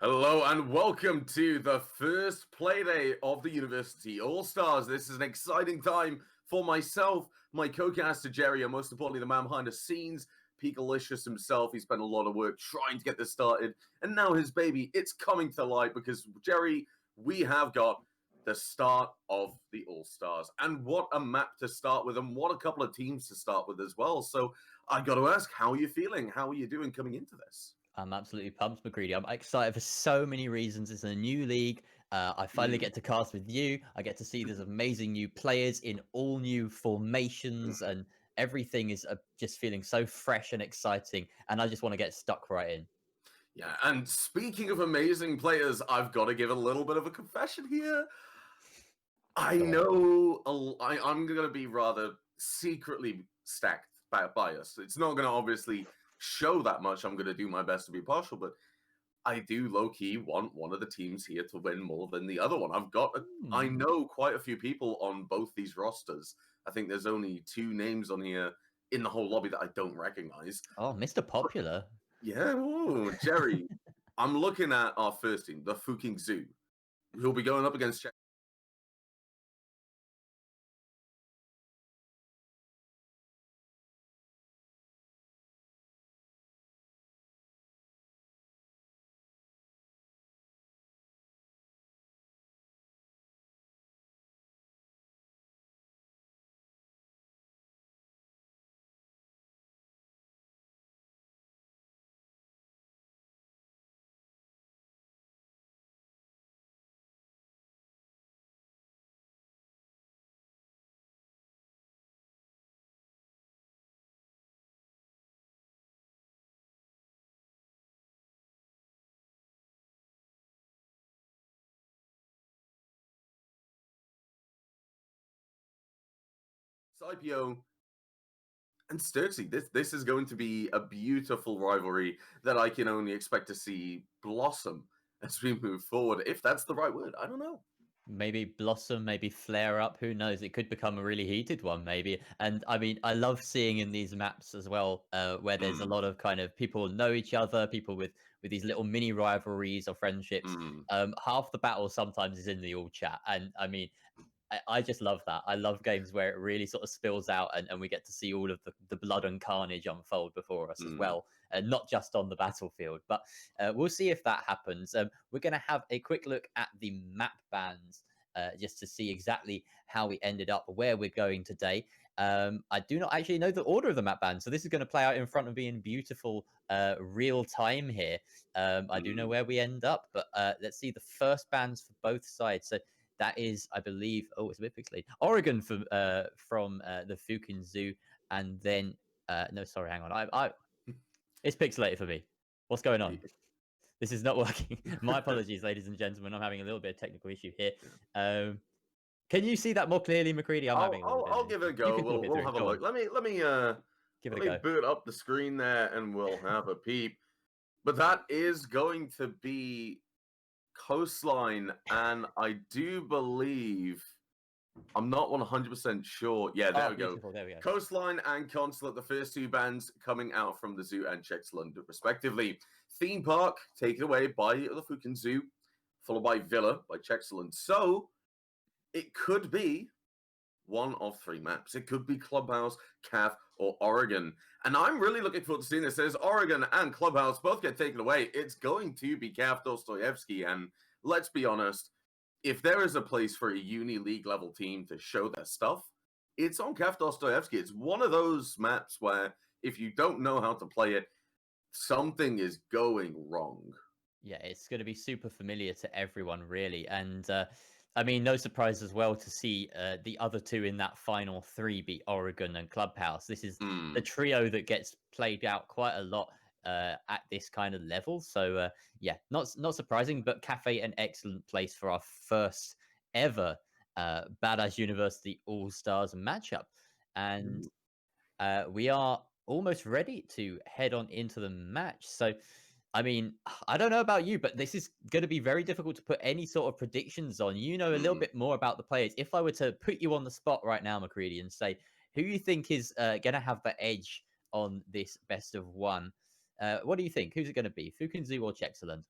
Hello and welcome to the first Playday of the University All-Stars. This is an exciting time for myself, my co-caster Jerry, and most importantly, the man behind the scenes, Peakalicious himself. He spent a lot of work trying to get this started, and now his baby, it's coming to light because, Jerry, we have got the start of the All-Stars. And what a map to start with, and what a couple of teams to start with as well. So I got to ask, how are you feeling? How are you doing coming into this? I'm absolutely pumped, McCready. I'm excited for so many reasons. It's a new league. I finally get to cast with you. I get to see these amazing new players in all new formations, and everything is just feeling so fresh and exciting. And I just want to get stuck right in. Yeah, and speaking of amazing players, I've got to give a little bit of a confession here. I know I'm going to be rather secretly stacked biased. It's not going to obviously show that much. I'm going to do my best to be partial, but I do low-key want one of the teams here to win more than the other one. I know quite a few people on both these rosters. I think there's only 2 names on here in the whole lobby that I don't recognize. Oh, Mr. Popular. Yeah, ooh, Jerry. I'm looking at our first team, the Fooking Zoo, who'll be going up against IPO and Sturksy. This is going to be a beautiful rivalry that I can only expect to see blossom as we move forward. If that's the right word, I don't know. Maybe blossom, maybe flare up. Who knows? It could become a really heated one, maybe. And I mean, I love seeing in these maps as well, where there's a lot of kind of people know each other, people with these little mini rivalries or friendships. Half the battle sometimes is in the all chat, and I mean, I just love that. I love games where it really sort of spills out and we get to see all of the blood and carnage unfold before us as well, and not just on the battlefield. But we'll see if that happens. We're going to have a quick look at the map bans just to see exactly how we ended up, where we're going today. I do not actually know the order of the map bans, so this is going to play out in front of me in beautiful real time here. I do know where we end up, but let's see the first bans for both sides. So that is, I believe, oh, it's a bit pixelated. Oregon from the Fooking Zoo, and then no, sorry, hang on. It's pixelated for me. What's going on? This is not working. My apologies, ladies and gentlemen. I'm having a little bit of technical issue here. Can you see that more clearly, McCready? I'll give it a go. We'll have a look. Let me give it a go. boot up the screen there, and we'll have a peep. But that is going to be Coastline, and I do believe, I'm not 100% sure. Yeah, there we go. There we go. Coastline and Consulate, the first 2 bands coming out from the zoo and Chexerland, respectively. Theme Park, taken away by the Fookin Zoo, followed by Villa by Chexerland. So it could be one of 3 maps. It could be Clubhouse, CAF, or Oregon. And I'm really looking forward to seeing this. As Oregon and Clubhouse both get taken away, it's going to be CAF Dostoevsky. And let's be honest, if there is a place for a uni league level team to show their stuff, it's on CAF Dostoevsky. It's one of those maps where if you don't know how to play it, something is going wrong. Yeah, it's going to be super familiar to everyone, really. And I mean, no surprise as well to see the other 2 in that final 3 be Oregon and Clubhouse. This is the trio that gets played out quite a lot at this kind of level. So yeah, not surprising, but Cafe an excellent place for our first ever Badass University All-Stars matchup. And we are almost ready to head on into the match. So I mean, I don't know about you, but this is going to be very difficult to put any sort of predictions on. You know a little bit more about the players. If I were to put you on the spot right now, McCready, and say who you think is going to have the edge on this best of 1, what do you think? Who's it going to be? Fukin Zoo or Chexerland?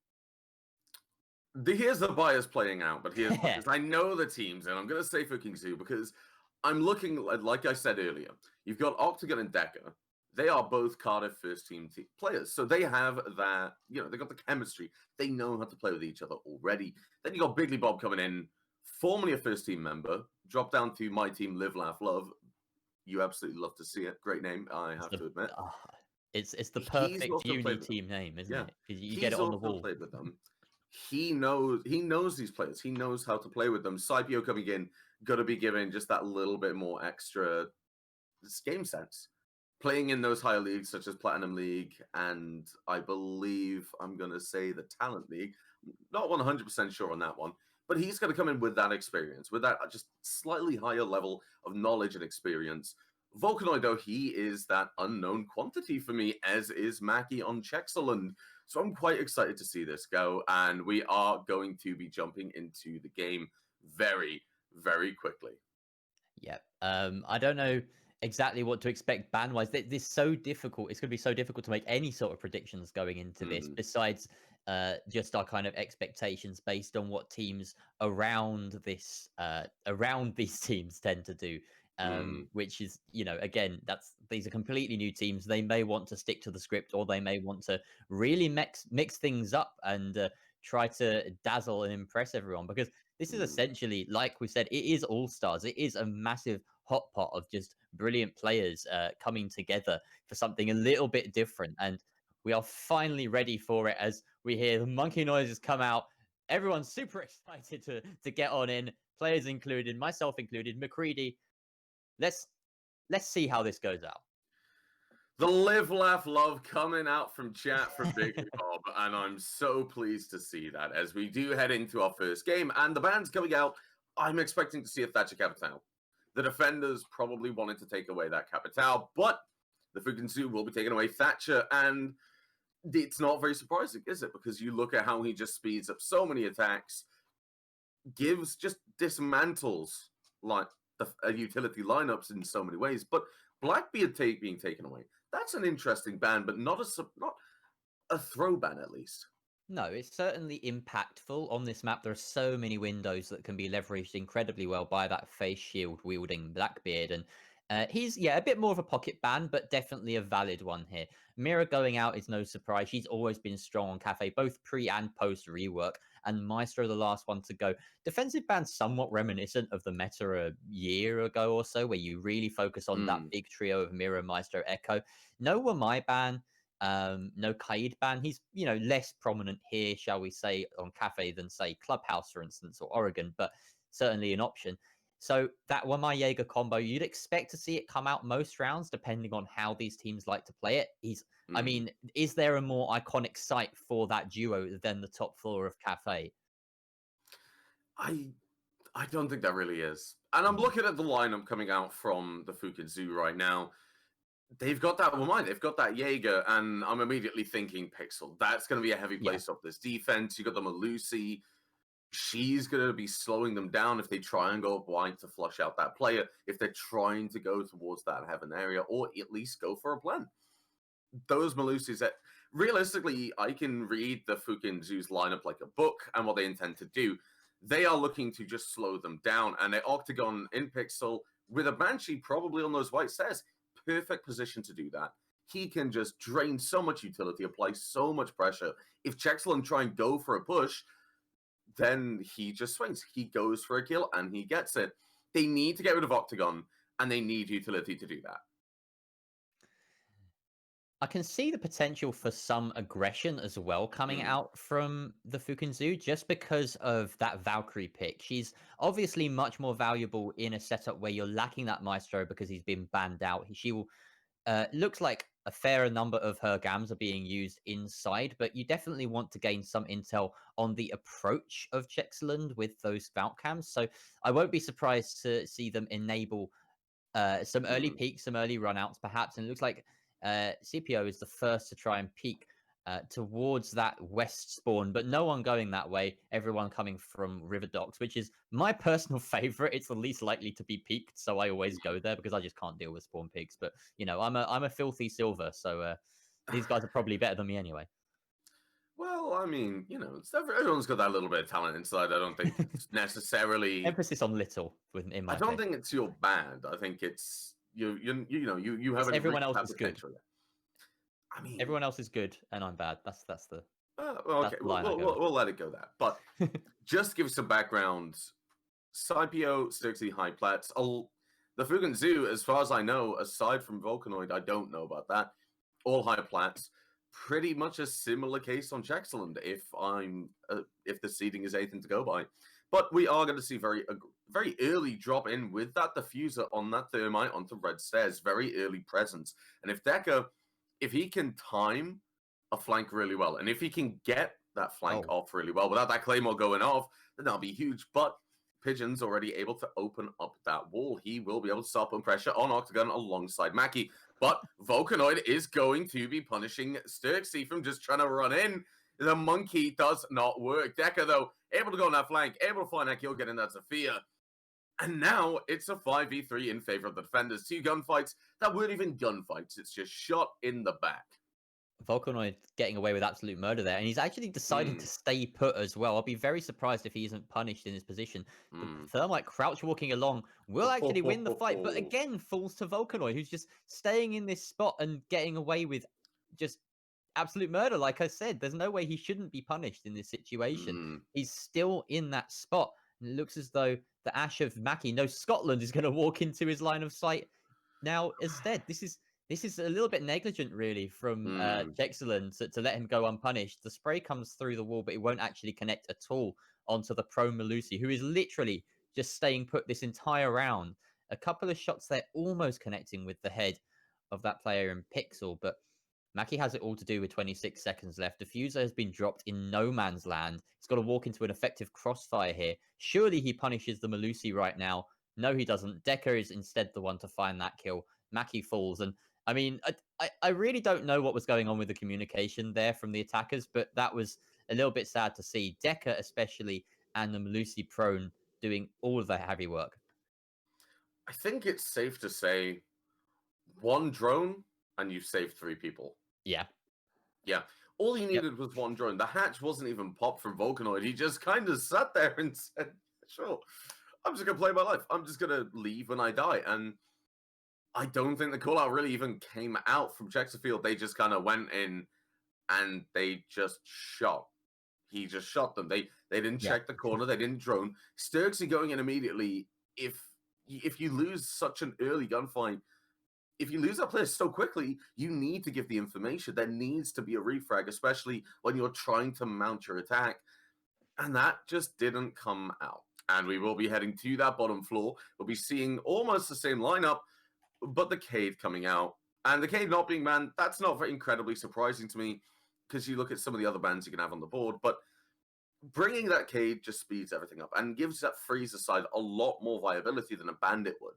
Here's the bias playing out, but here's because I know the teams, and I'm going to say Fooking Zoo because I'm looking, like I said earlier, you've got Octagon and Decker. They are both Cardiff first team players. So they have that, they got the chemistry. They know how to play with each other already. Then you got Bigley Bob coming in, formerly a first team member, dropped down to my team, Live, Laugh, Love. You absolutely love to see it. Great name, I have to admit. It's the He's perfect also uni played with them. team name, isn't Yeah. it? Because you get He's it on the also wall. played with them. He knows these players. He knows how to play with them. Scipio coming in, got to be given just that little bit more extra game sense. Playing in those higher leagues such as Platinum League and I believe I'm going to say the Talent League. Not 100% sure on that one, but he's going to come in with that experience, with that just slightly higher level of knowledge and experience. Volcanoid, though, he is that unknown quantity for me, as is Mackie on Chexerland. So I'm quite excited to see this go, and we are going to be jumping into the game very, very quickly. Yeah. I don't know exactly what to expect ban-wise. This is so difficult. It's going to be so difficult to make any sort of predictions going into this, besides just our kind of expectations based on what teams around this around these teams tend to do. Which is, again, these are completely new teams. They may want to stick to the script, or they may want to really mix things up and try to dazzle and impress everyone, because this is essentially, like we said, it is all stars. It is a massive hot pot of just brilliant players coming together for something a little bit different. And we are finally ready for it as we hear the monkey noises come out. Everyone's super excited to get on in, players included, myself included. McCready, let's see how this goes out. The Live, Laugh, Love coming out from chat from Bigly Bob, and I'm so pleased to see that as we do head into our first game. And the band's coming out, I'm expecting to see a Thatcher Capital. The defenders probably wanted to take away that Capital, but the Fooking Zoo will be taking away Thatcher, and it's not very surprising, is it? Because you look at how he just speeds up so many attacks, just dismantles like the utility lineups in so many ways, but Blackbeard being taken away. That's an interesting ban, but not a throw ban, at least. No, it's certainly impactful on this map. There are so many windows that can be leveraged incredibly well by that face shield wielding Blackbeard. And he's, a bit more of a pocket ban, but definitely a valid one here. Mira going out is no surprise. She's always been strong on Cafe, both pre and post rework. And Maestro, the last one to go. Defensive ban somewhat reminiscent of the meta a year ago or so, where you really focus on that big trio of Mira, Maestro, Echo. No Wamai ban. No Kaid ban. He's, less prominent here, shall we say, on Cafe than, say, Clubhouse, for instance, or Oregon, but certainly an option. So that Wamai Jaeger combo, you'd expect to see it come out most rounds, depending on how these teams like to play it. I mean, is there a more iconic sight for that duo than the top floor of Cafe? I don't think that really is. And I'm looking at the lineup coming out from the Fooking Zoo right now. They've got that Wamai, they've got that Jaeger, and I'm immediately thinking Pixel. That's going to be a heavy place off this defense. You got the Malusi. She's going to be slowing them down if they try and go wide to flush out that player, if they're trying to go towards that heaven area, or at least go for a blend. Those Malusis that realistically, I can read the Fooking Zoo's lineup like a book and what they intend to do. They are looking to just slow them down, and an Octagon in Pixel with a Banshee probably on those white stairs. Perfect position to do that. He can just drain so much utility, apply so much pressure. If Chexerland try and go for a push, then he just swings. He goes for a kill and he gets it. They need to get rid of Octagon, and they need utility to do that. I can see the potential for some aggression as well coming out from the Fooking Zoo, just because of that Valkyrie pick. She's obviously much more valuable in a setup where you're lacking that Maestro because he's been banned out. She will looks like a fairer number of her gams are being used inside, but you definitely want to gain some intel on the approach of Chexerland with those Valcams. So I won't be surprised to see them enable some early peaks, some early runouts, perhaps. And it looks like CPO is the first to try and peek towards that west spawn, but no one going that way. Everyone coming from River Docks, which is my personal favorite. It's the least likely to be peaked, so I always go there because I just can't deal with spawn peaks. But I'm a filthy silver, so these guys are probably better than me anyway. Well, I mean, everyone's got that little bit of talent inside. I don't think it's necessarily. Emphasis on little, in I my don't case. think it's your bad. I think it's you It's haven't everyone reached else that is good. potential yet. I mean, Everyone else is good, and I'm bad. That's the well, that's okay, the line I go we'll let it go there. But with. just to give some background, Scipio, Stixie, High Plats, the Fugan Zoo, as far as I know, aside from Volcanoid, I don't know about that. All High Plats, pretty much a similar case on Chexerland, if the seeding is anything to go by. But we are going to see a very early drop in with that diffuser on that Thermite onto Red Stairs, very early presence. And if he can time a flank really well, and if he can get that flank off really well without that Claymore going off, then that'll be huge. But Pigeon's already able to open up that wall. He will be able to stop and pressure on Octagon alongside Mackie. But Volcanoid is going to be punishing Sturksy from just trying to run in. The monkey does not work. Decker, though, able to go on that flank, able to find that kill, get in that Zafir. And now it's a 5v3 in favor of the defenders. 2 gunfights that weren't even gunfights. It's just shot in the back. Volcanoid getting away with absolute murder there, and he's actually decided to stay put as well. I'll be very surprised if he isn't punished in his position. The Thermite crouch walking along will actually win the fight, but again falls to Volcanoid, who's just staying in this spot and getting away with just absolute murder. Like I said, there's no way he shouldn't be punished in this situation. He's still in that spot, and it looks as though the Ash of Mackie knows Scotland is going to walk into his line of sight now instead. This is a little bit negligent, really, from Chexerland to let him go unpunished. The spray comes through the wall, but it won't actually connect at all onto the prone Melusi, who is literally just staying put this entire round. A couple of shots there almost connecting with the head of that player in Pixel, but Mackie has it all to do with 26 seconds left. Diffuser has been dropped in no man's land. He's got to walk into an effective crossfire here. Surely he punishes the Melusi right now. No, he doesn't. Decker is instead the one to find that kill. Mackie falls, and I mean, I really don't know what was going on with the communication there from the attackers, but that was a little bit sad to see. Decker especially and the Melusi prone doing all of the heavy work. I think it's safe to say 1 drone and you've saved 3 people. Yeah. Yeah. All he needed was 1 drone. The hatch wasn't even popped from Volcanoid. He just kind of sat there and said, sure, I'm just going to play my life. I'm just going to leave when I die. And I don't think the call-out really even came out from Chesterfield. They just kind of went in and they just shot. He just shot them. They didn't check the corner. They didn't drone. Sturksy going in immediately. If you lose such an early gunfight, if you lose that player so quickly, you need to give the information. There needs to be a refrag, especially when you're trying to mount your attack. And that just didn't come out. And we will be heading to that bottom floor. We'll be seeing almost the same lineup, but the Cade coming out. And the Cade not being banned, that's not very incredibly surprising to me, because you look at some of the other bans you can have on the board. But bringing that Cade just speeds everything up and gives that Freezer side a lot more viability than a Bandit would.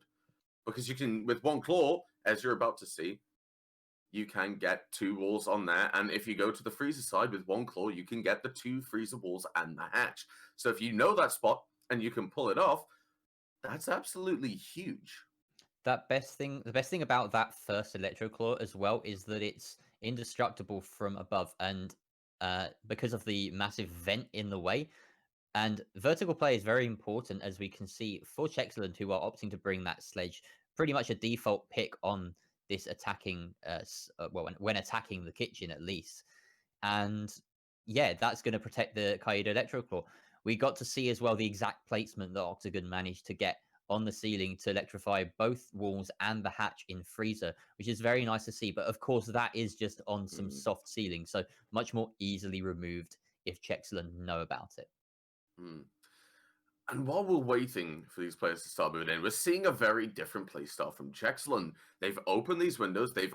Because you can, with 1 claw, as you're about to see, you can get 2 walls on there. And if you go to the Freezer side with 1 claw, you can get the 2 Freezer walls and the hatch. So if you know that spot and you can pull it off, that's absolutely huge. The best thing about that first Electro Claw as well is that it's indestructible from above, and because of the massive vent in the way. And vertical play is very important, as we can see for Chexerland, who are opting to bring that sledge, pretty much a default pick on this attacking, when attacking the kitchen at least. And yeah, that's going to protect the Kaido Electro Claw. We got to see as well the exact placement that Octagon managed to get on the ceiling to electrify both walls and the hatch in Freezer, which is very nice to see. But of course, that is just on some soft ceiling, so much more easily removed if Chexerland know about it. And while we're waiting for these players to start moving in, we're seeing a very different playstyle from Chexerland. They've opened these windows, they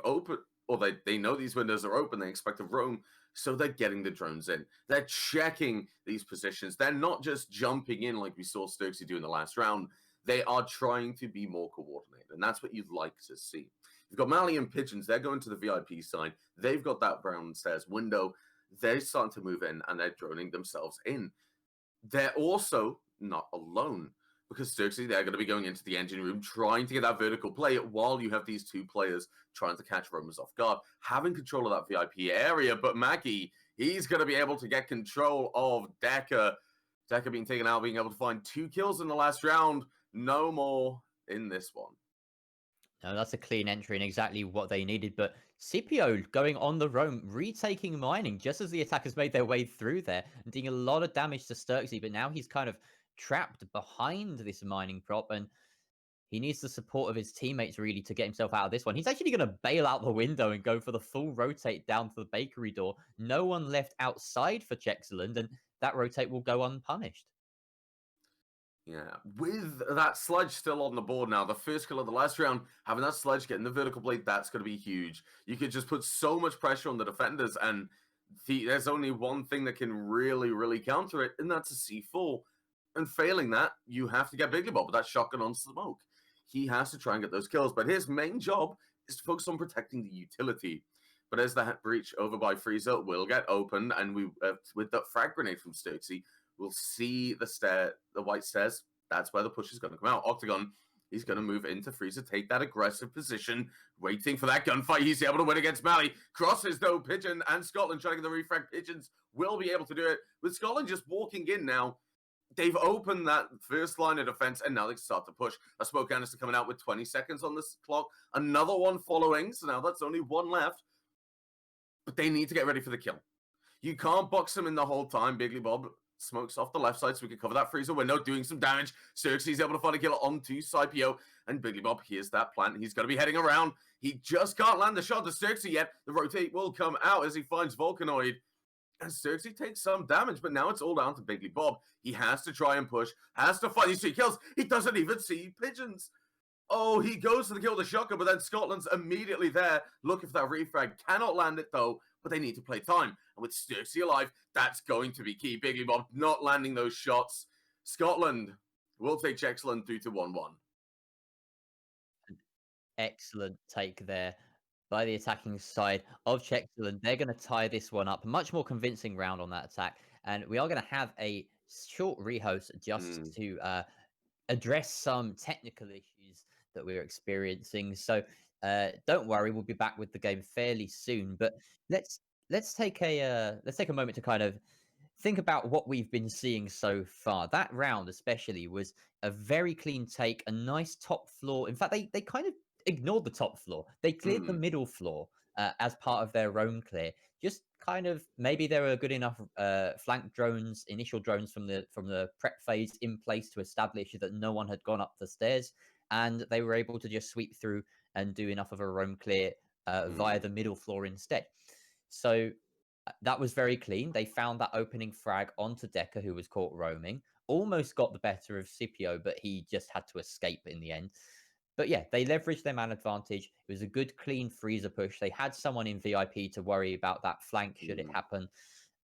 know these windows are open, they expect to roam, so they're getting the drones in. They're checking these positions. They're not just jumping in like we saw Sturksy do in the last round. They are trying to be more coordinated, and that's what you'd like to see. You've got Mally and Pigeons. They're going to the VIP side. They've got that brown stairs window. They're starting to move in, and they're droning themselves in. They're also not alone, because Sturksy, they're going to be going into the engine room, trying to get that vertical play while you have these 2 players trying to catch roamers off guard, having control of that VIP area. But Maggie, He's going to be able to get control of Decker. Decker being taken out, being able to find 2 kills in the last round. No more in this one. No, that's a clean entry and exactly what they needed. But Scipio going on the roam, retaking mining just as the attackers made their way through there and doing a lot of damage to Sturksy. But now he's kind of trapped behind this mining prop and he needs the support of his teammates really to get himself out of this one. He's actually going to bail out the window and go for the full rotate down to the bakery door. No one left outside for Chexerland, and that rotate will go unpunished. Yeah, with that sledge still on the board now, the first kill of the last round, having that sledge getting the vertical blade, that's going to be huge. You could just put so much pressure on the defenders, and there's only one thing that can really counter it, and that's a C4. And failing that, you have to get Biggly Bob with that shotgun on smoke. He has to try and get those kills, but his main job is to focus on protecting the utility. But as that breach over by Frieza will get opened, and we with that frag grenade from Stokesy, we'll see the white stairs. That's where the push is going to come out. Octagon, he's going to move into Frieza, take that aggressive position, waiting for that gunfight. He's able to win against Mally. Crosses, though, Pigeon and Scotland trying to get the refrag. Pigeons will be able to do it. With Scotland just walking in now, they've opened that first line of defense, and now they start to push. A smoke canister coming out with 20 seconds on this clock. Another one following, so now that's only one left. But they need to get ready for the kill. You can't box him in the whole time. Biggly Bob smokes off the left side so we can cover that freezer window, doing some damage. Xerxes able to find a kill onto Scipio, and Biggly Bob hears that plant. He's going to be heading around. He just can't land the shot to Xerxes yet. The rotate will come out as he finds Volcanoid. And Xerxes takes some damage, but now it's all down to Biggly Bob. He has to try and push, has to find these 3 kills. He doesn't even see Pigeons. Oh, he goes for the kill with the shotgun, but then Scotland's immediately there looking for that refrag. Cannot land it, though, but they need to play time. And with Stokesy alive, that's going to be key. Biggly Bob not landing those shots. Scotland will take Chexerland through to 1-1. Excellent take there by the attacking side of Chexerland. They're going to tie this one up. Much more convincing round on that attack. And we are going to have a short rehost just to address some technical issues that we're experiencing. So don't worry, we'll be back with the game fairly soon. But let's take a moment to kind of think about what we've been seeing so far. That round especially was a very clean take, a nice top floor. In fact, they kind of ignored the top floor. They cleared the middle floor as part of their own clear. Just kind of maybe there were good enough flank drones, initial drones from the prep phase in place to establish that no one had gone up the stairs, and they were able to just sweep through and do enough of a roam clear via the middle floor instead. So that was very clean. They found that opening frag onto Decker, who was caught roaming. Almost got the better of Scipio, but he just had to escape in the end. But yeah, they leveraged their man advantage. It was a good, clean freezer push. They had someone in VIP to worry about that flank should it happen.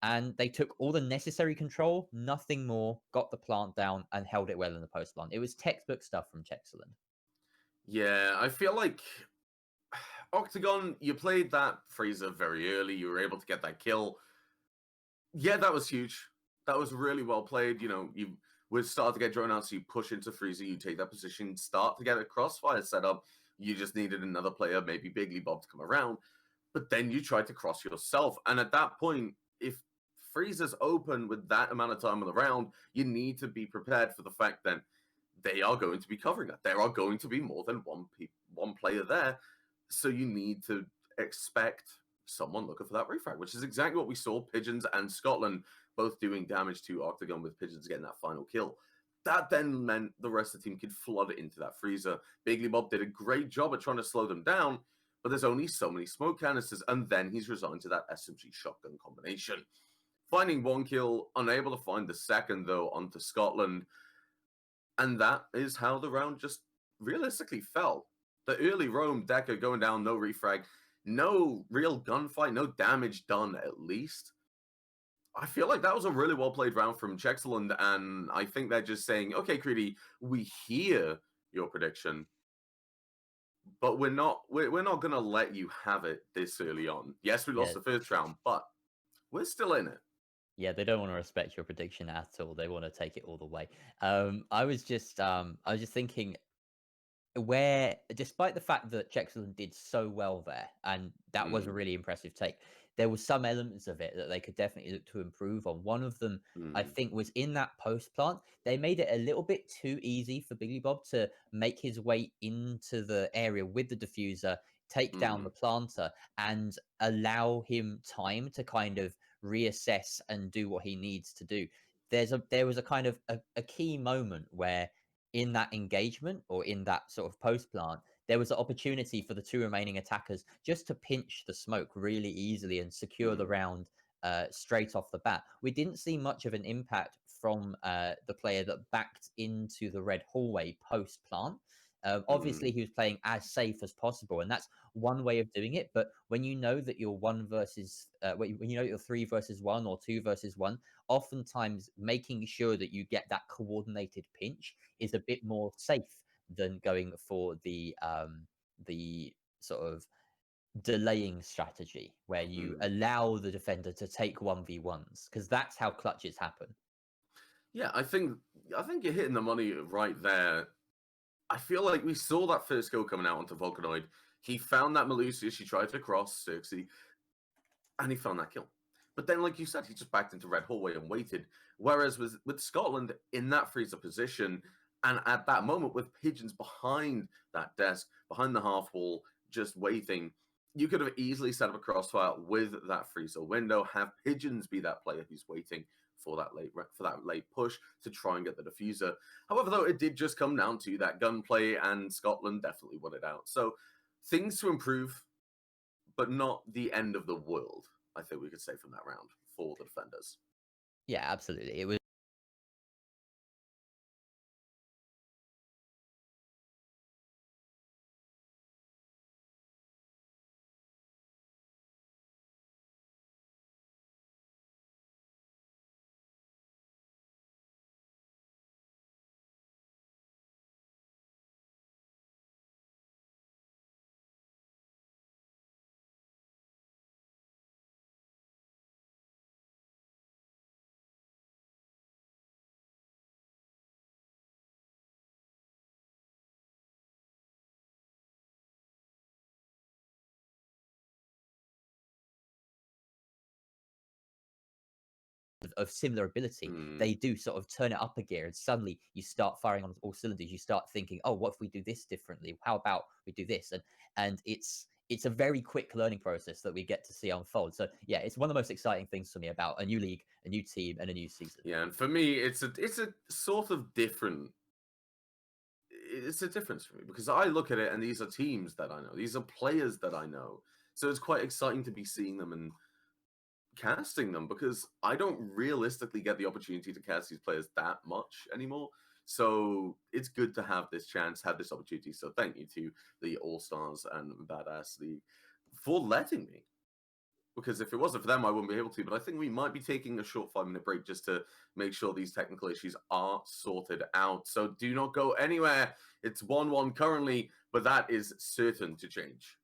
And they took all the necessary control, nothing more, got the plant down, and held it well in the post line. It was textbook stuff from Chexerland. Yeah, I feel like Octagon, you played that freezer very early. You were able to get that kill. Yeah, that was huge. That was really well played. You know, you would start to get drawn out, so you push into freezer, you take that position, start to get a crossfire set up. You just needed another player, maybe Biggly Bob, to come around. But then you tried to cross yourself. And at that point, if freezer's open with that amount of time on the round, you need to be prepared for the fact that they are going to be covering that. There are going to be more than one player there. So you need to expect someone looking for that refrag, which is exactly what we saw. Pigeons and Scotland both doing damage to Octagon, with Pigeons getting that final kill. That then meant the rest of the team could flood into that freezer. Biggly Bob did a great job at trying to slow them down, but there's only so many smoke canisters, and then he's resigned to that SMG shotgun combination. Finding 1 kill, unable to find the second, though, onto Scotland. And that is how the round just realistically fell. The early roam, Decker going down, no refrag, no real gunfight, no damage done at least. I feel like that was a really well played round from Chexerland, and I think they're just saying, okay, Creedy, we hear your prediction, but we're not going to let you have it this early on. Yes, we lost the first round, but we're still in it. Yeah, they don't want to respect your prediction at all. They want to take it all the way. I was just thinking, where despite the fact that Chexerland did so well there, and that was a really impressive take, there was some elements of it that they could definitely look to improve on. One of them, I Mm, think, was in that post plant. They made it a little bit too easy for Billy Bob to make his way into the area with the diffuser, take down the mm, planter, and allow him time to kind of reassess and do what he needs to do. There was a kind of a key moment where in that engagement or in that sort of post plant, there was an opportunity for the two remaining attackers just to pinch the smoke really easily and secure the mm, round straight off the bat. We didn't see much of an impact from the player that backed into the red hallway post plant. Obviously, mm, he was playing as safe as possible, and that's one way of doing it. But when you know that you're one versus, when you know you're 3 versus 1 or 2 versus 1, oftentimes making sure that you get that coordinated pinch is a bit more safe than going for the sort of delaying strategy where you mm. allow the defender to take 1v1s because that's how clutches happen. Yeah, I think you're hitting the money right there. I feel like we saw that first goal coming out onto Volcanoid. He found that Melusia, she tried to cross Circe, and he found that kill. But then, like you said, he just backed into red hallway and waited. Whereas with Scotland in that freezer position, and at that moment with pigeons behind that desk, behind the half wall, just waiting, you could have easily set up a crossfire with that freezer window. Have pigeons be that player who's waiting for that late push to try and get the diffuser. However, though, it did just come down to that gunplay, and Scotland definitely won it out. So things to improve, but not the end of the world, I think we could say from that round for the defenders. Yeah, absolutely. It was of similar ability, Mm, they do sort of turn it up a gear, and suddenly you start firing on all cylinders. You start thinking, "Oh, what if we do this differently? How about we do this?" And it's a very quick learning process that we get to see unfold. So yeah, it's one of the most exciting things for me about a new league, a new team, and a new season. yeah, and for me, it's a sort of different. It's a difference for me because I look at it and these are teams that I know, these are players that I know. So it's quite exciting to be seeing them and casting them because I don't realistically get the opportunity to cast these players that much anymore. So it's good to have this chance, have this opportunity. So thank you to the All Stars and Badass League for letting me. Because if it wasn't for them, I wouldn't be able to. But I think we might be taking a short 5-minute break just to make sure these technical issues are sorted out. So do not go anywhere. It's 1-1 currently, but that is certain to change.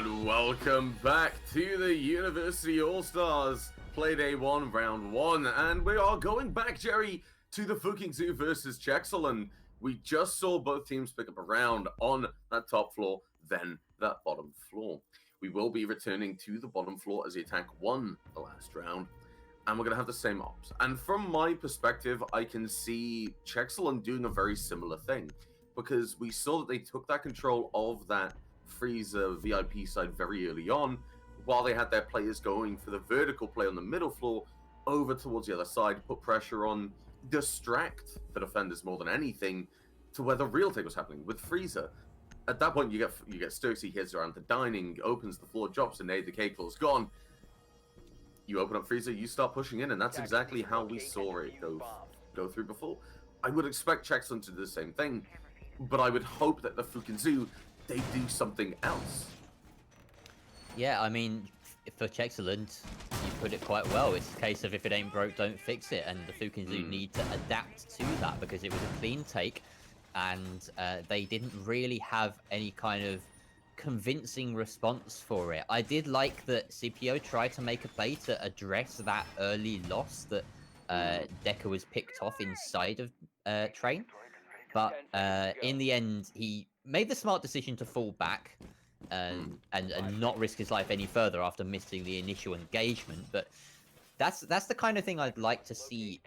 And welcome back to the University All-Stars Playday 1 Round 1. And we are going back, Jerry, to the Fooking Zoo versus Chexerland. We just saw both teams pick up a round on that top floor, then that bottom floor. We will be returning to the bottom floor as the attack won the last round. And we're going to have the same ops. And from my perspective, I can see Chexerland doing a very similar thing. Because we saw that they took that control of that freezer VIP side very early on, while they had their players going for the vertical play on the middle floor over towards the other side, put pressure on, distract the defenders more than anything to where the real take was happening with freezer. At that point, you get Sturksy hits around the dining, opens the floor, drops a nade, the K claw's gone. You open up freezer, you start pushing in, and that's exactly how we saw it go through before. I would expect Chexerland to do the same thing, but I would hope that the Fooking Zoo, they do something else. Yeah, I mean, for Chexerland, you put it quite well. It's a case of if it ain't broke, don't fix it. And the Fooking Zoo need to adapt to that because it was a clean take and they didn't really have any kind of convincing response for it. I did like that CPO tried to make a play to address that early loss that Decker was picked off inside of Train. But in the end, he made the smart decision to fall back and not risk his life any further after missing the initial engagement. But that's the kind of thing I'd like to see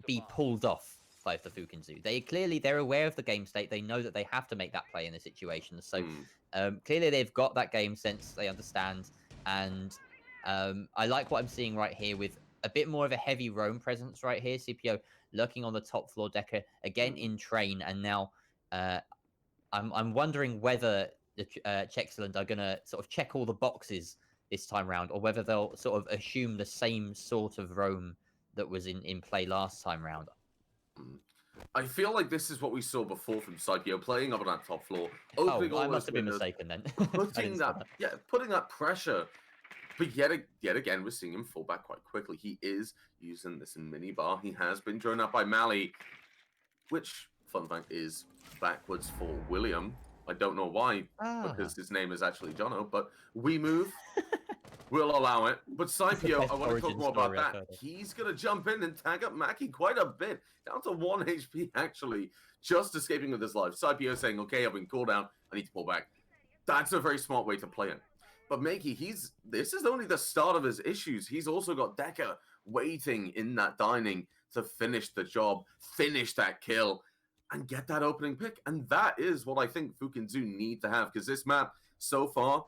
be pulled off by the Fooking Zoo. They're aware of the game state. They know that they have to make that play in the situation. So clearly they've got that game sense. They understand. And I like what I'm seeing right here with a bit more of a heavy roam presence right here. CPO lurking on the top floor, Decker again in train, and now I'm wondering whether the Chexerland are going to sort of check all the boxes this time round, or whether they'll sort of assume the same sort of roam that was in play last time round. I feel like this is what we saw before from Scipio, playing up on that top floor, opening all I those must have been windows, mistaken then. putting that pressure. But yet again, we're seeing him fall back quite quickly. He is using this in minibar. He has been drawn out by Mally, which, fun fact, is backwards for William. I don't know why, because his name is actually Jono, but we move. We'll allow it. But Scipio, I want to talk more about that. He's going to jump in and tag up Mackie quite a bit, down to 1 HP, actually, just escaping with his life. Scipio saying, okay, I've been called down. I need to pull back. That's a very smart way to play it. But Makey, this is only the start of his issues. He's also got Decker waiting in that dining to finish the job, finish that kill, and get that opening pick. And that is what I think Fooking Zoo need to have, because this map, so far,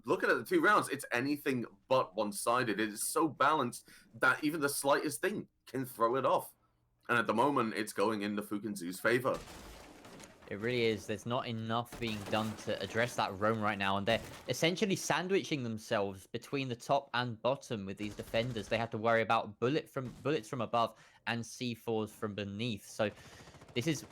looking at the 2 rounds, it's anything but one-sided. It is so balanced that even the slightest thing can throw it off. And at the moment, it's going in the Fooking Zoo's favor. It really is. There's not enough being done to address that roam right now, and they're essentially sandwiching themselves between the top and bottom with these defenders. They have to worry about bullets from above and C4s from beneath. So this is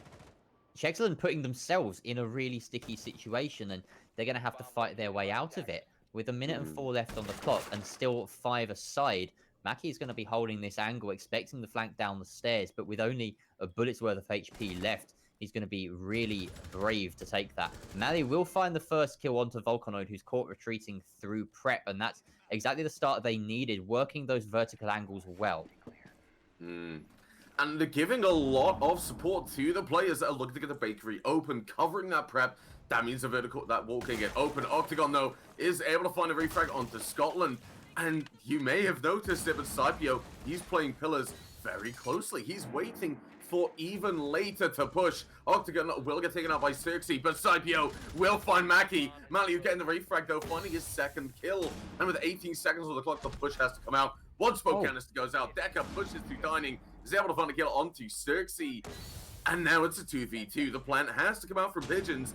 Chexerland putting themselves in a really sticky situation, and they're going to have to fight their way out of it. With 1 minute and 4 left on the clock and still 5 aside, Mackie is going to be holding this angle, expecting the flank down the stairs, but with only a bullet's worth of HP left, he's going to be really brave to take that. Mally will find the first kill onto Volcanoid, who's caught retreating through prep, and that's exactly the start they needed, working those vertical angles well. And they're giving a lot of support to the players that are looking to get the bakery open, covering that prep. That means that wall can get open. Octagon, though, is able to find a refrag onto Scotland. And you may have noticed it, but Scipio, he's playing pillars very closely. He's waiting for even later to push. Octagon will get taken out by Circe, but Scipio will find Mackie. Mally getting the refrag, though, finding his 2nd kill. And with 18 seconds on the clock, the push has to come out. One smoke canister goes out. Decker pushes through dining, is able to find a kill onto Circe. And now it's a 2v2. The plant has to come out from Pigeons,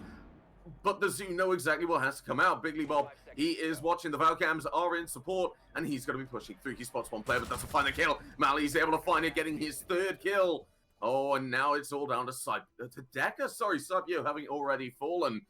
but the Zoo know exactly what has to come out. Bigley Bob, he is watching. The Valcams are in support, and he's going to be pushing through. He spots one player, but doesn't find the kill. Mally's able to find it, getting his 3rd kill. Oh, and now it's all down to Decker. Sorry, Scipio having already fallen.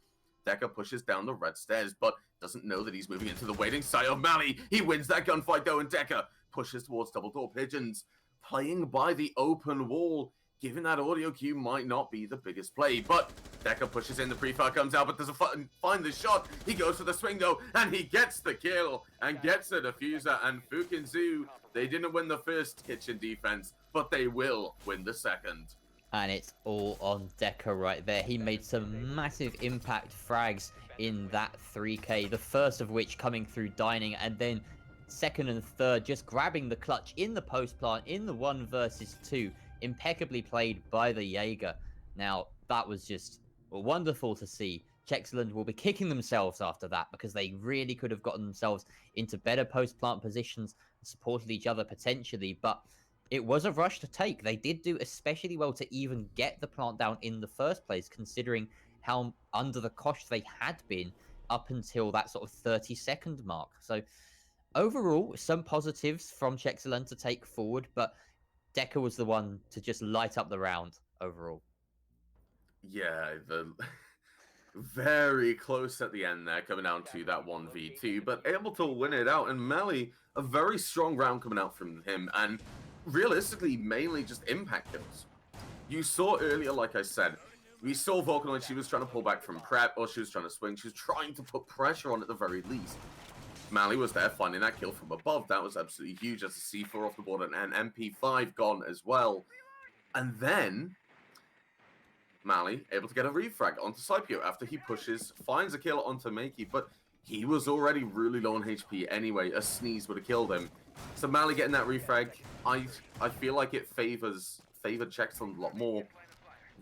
Decker pushes down the red stairs, but doesn't know that he's moving into the waiting side of Mally. He wins that gunfight, though, and Decker pushes towards double door Pigeons. Playing by the open wall, giving that audio cue might not be the biggest play, but Decker pushes in, the pre-fire comes out, but doesn't find the shot. He goes for the swing though, and he gets the kill, and gets the diffuser, and Fooking Zoo, they didn't win the first kitchen defense, but they will win the second. And it's all on Decker right there. He made some massive impact frags in that 3K, the first of which coming through Dining, and then second and third just grabbing the clutch in the post plant in the 1 versus 2. Impeccably played by the Jaeger. Now, that was just wonderful to see. Chexerland will be kicking themselves after that because they really could have gotten themselves into better post plant positions and supported each other potentially, but it was a rush to take. They did do especially well to even get the plant down in the first place, considering how under the cosh they had been up until that sort of 30-second mark. So overall, some positives from Chexerland to take forward, but Decker was the one to just light up the round overall. Yeah, very close at the end there, coming down to that 1v2, but able to win it out. And Melly, a very strong round coming out from him, and realistically, mainly just impact kills. You saw earlier, like I said, we saw Vulcanoid, she was trying to pull back from prep, or she was trying to swing. She was trying to put pressure on at the very least. Mally was there finding that kill from above. That was absolutely huge. As a C4 off the board and an MP5 gone as well. And then Mally able to get a refrag onto Scipio after he finds a kill onto Makey, but he was already really low on HP anyway. A sneeze would have killed him. So Mally getting that refrag, I feel like it favored Chexerland a lot more.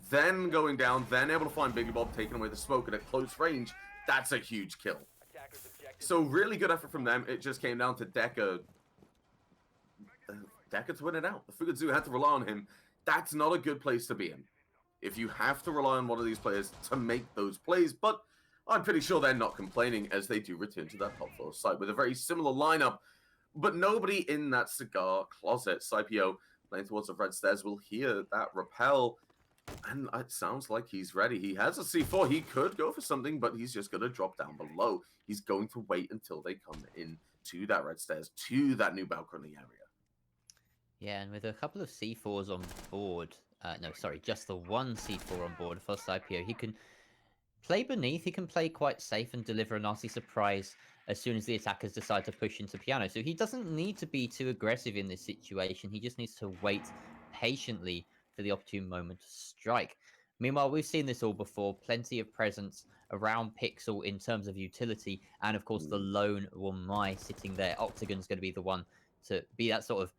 Then going down, then able to find Biggie Bob taking away the smoke at a close range. That's a huge kill. So really good effort from them. It just came down to Decker to win it out. The Fooking Zoo had to rely on him. That's not a good place to be in, if you have to rely on one of these players to make those plays. But I'm pretty sure they're not complaining, as they do return to that top floor site with a very similar lineup. But nobody in that cigar closet. Scipio playing towards the red stairs will hear that rappel. And it sounds like he's ready. He has a C4. He could go for something, but he's just going to drop down below. He's going to wait until they come in to that red stairs, to that new balcony area. Yeah, and with a couple of C4s on board, no, sorry, just the one C4 on board for Scipio, he can play beneath, he can play quite safe and deliver a nasty surprise as soon as the attackers decide to push into piano. So he doesn't need to be too aggressive in this situation. He just needs to wait patiently for the opportune moment to strike. Meanwhile, we've seen this all before. Plenty of presence around Pixel in terms of utility, and of course the lone Wamai sitting there. Octagon's going to be the one to be that sort of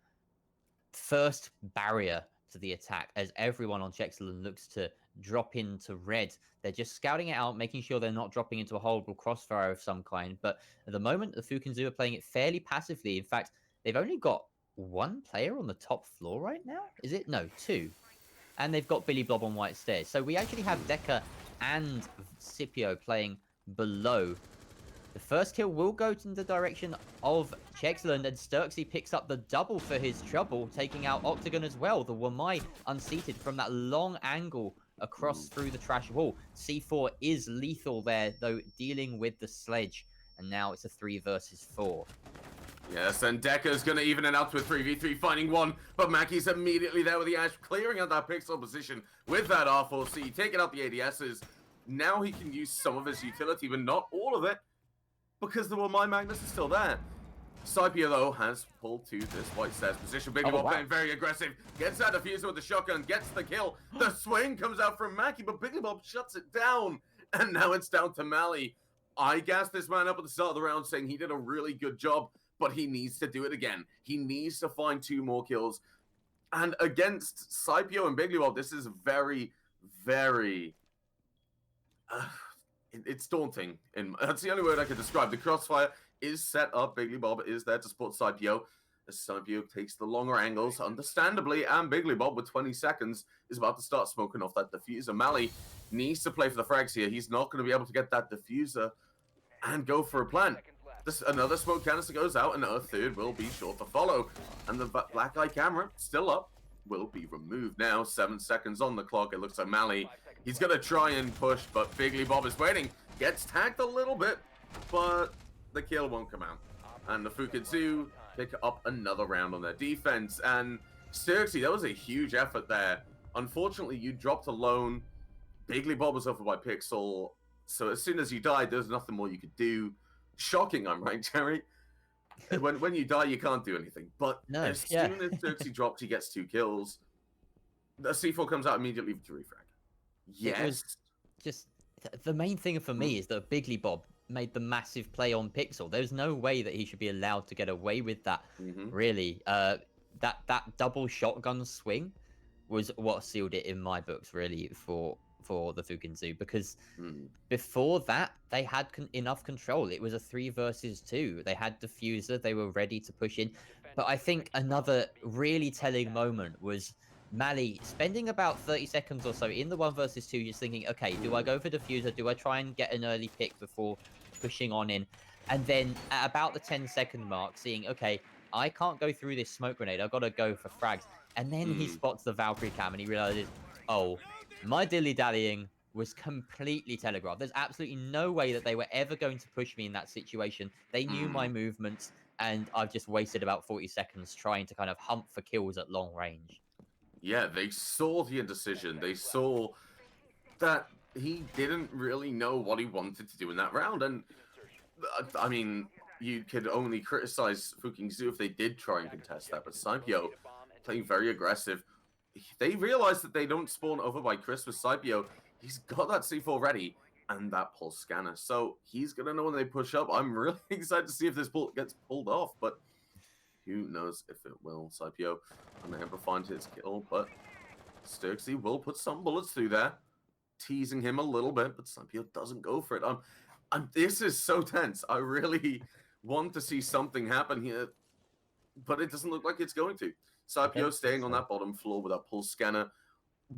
first barrier to the attack, as everyone on Chexerland looks to drop into red. They're just scouting it out, making sure they're not dropping into a horrible crossfire of some kind. But at the moment, the Fooking Zoo are playing it fairly passively. In fact, they've only got one player on the top floor right now. Is it? No, two. And they've got Billy Blob on white stairs. So we actually have Decker and Scipio playing below. The first kill will go in the direction of Chexerland, and Sturksy picks up the double for his trouble, taking out Octagon as well. The Wamai unseated from that long angle across through the trash wall. C4 is lethal there, though, dealing with the sledge. And now it's a 3 versus 4. Yes, and Decker's going to even it out to a 3v3, finding one, but Mackey's immediately there with the Ash, clearing out that pixel position with that R4C, taking out the ADSs. Now he can use some of his utility, but not all of it, because the Wamai Magnus is still there. Scipio, though, has pulled to this white stairs position. Big Bob playing very aggressive, gets that diffuser with the shotgun, gets the kill. The swing comes out from Mackie, but Big Bob shuts it down, and now it's down to Mally. I gassed this man up at the start of the round saying he did a really good job, but he needs to do it again. He needs to find 2 more kills. And against Scipio and Big Bob, this is very, very... it's daunting. That's the only word I can describe. The crossfire is set up. Big Bob is there to support Scipio. As Scipio takes the longer angles, understandably, and Big Bob, with 20 seconds, is about to start smoking off that diffuser. Mally needs to play for the frags here. He's not going to be able to get that diffuser and go for a plant. Another smoke canister goes out, and a third will be sure to follow. And the black eye camera, still up, will be removed now. 7 seconds on the clock. It looks like Mally, he's going to try and push, but Big Bob is waiting. Gets tagged a little bit, but the kill won't come out. And the Fooking Zoo pick up another round on their defense. And seriously, that was a huge effort there Unfortunately, you dropped alone. Biggly Bob was over by Pixel, so as soon as you died, there's nothing more you could do. Shocking, I'm right, Jerry? When you die, you can't do anything. But No, as yeah. soon as Dirksy drops, he gets 2 kills. The C4 comes out immediately to refrag. Yes. It was just the main thing for me is that Biggly Bob made the massive play on Pixel. There's no way that he should be allowed to get away with that. Really, that double shotgun swing was what sealed it in my books, really, for the Fooking Zoo, because before that they had enough control. It was a 3 versus 2. They had diffuser. They were ready to push in. But I think another really telling moment was Mali spending about 30 seconds or so in the 1 versus 2, just thinking, okay, do I go for diffuser? Do I try and get an early pick before pushing on in? And then at about the 10-second mark, seeing, okay, I can't go through this smoke grenade. I've got to go for frags. And then he spots the Valkyrie cam and he realizes, oh, my dilly-dallying was completely telegraphed. There's absolutely no way that they were ever going to push me in that situation. They knew my movements, and I've just wasted about 40 seconds trying to kind of hunt for kills at long range. Yeah, they saw the indecision. They saw that he didn't really know what he wanted to do in that round. And, I mean, you could only criticize Fooking Zoo if they did try and contest that. But Saipio, playing very aggressive, they realize that they don't spawn over by Chris with Saipio. He's got that C4 ready and that pulse scanner. So he's going to know when they push up. I'm really excited to see if this pull gets pulled off. But who knows if it will. Saipio unable to find his kill, but Sturksy will put some bullets through there, teasing him a little bit, but Saipio doesn't go for it. This is so tense. I really want to see something happen here, but it doesn't look like it's going to. Saipio staying on that bottom floor with that pulse scanner,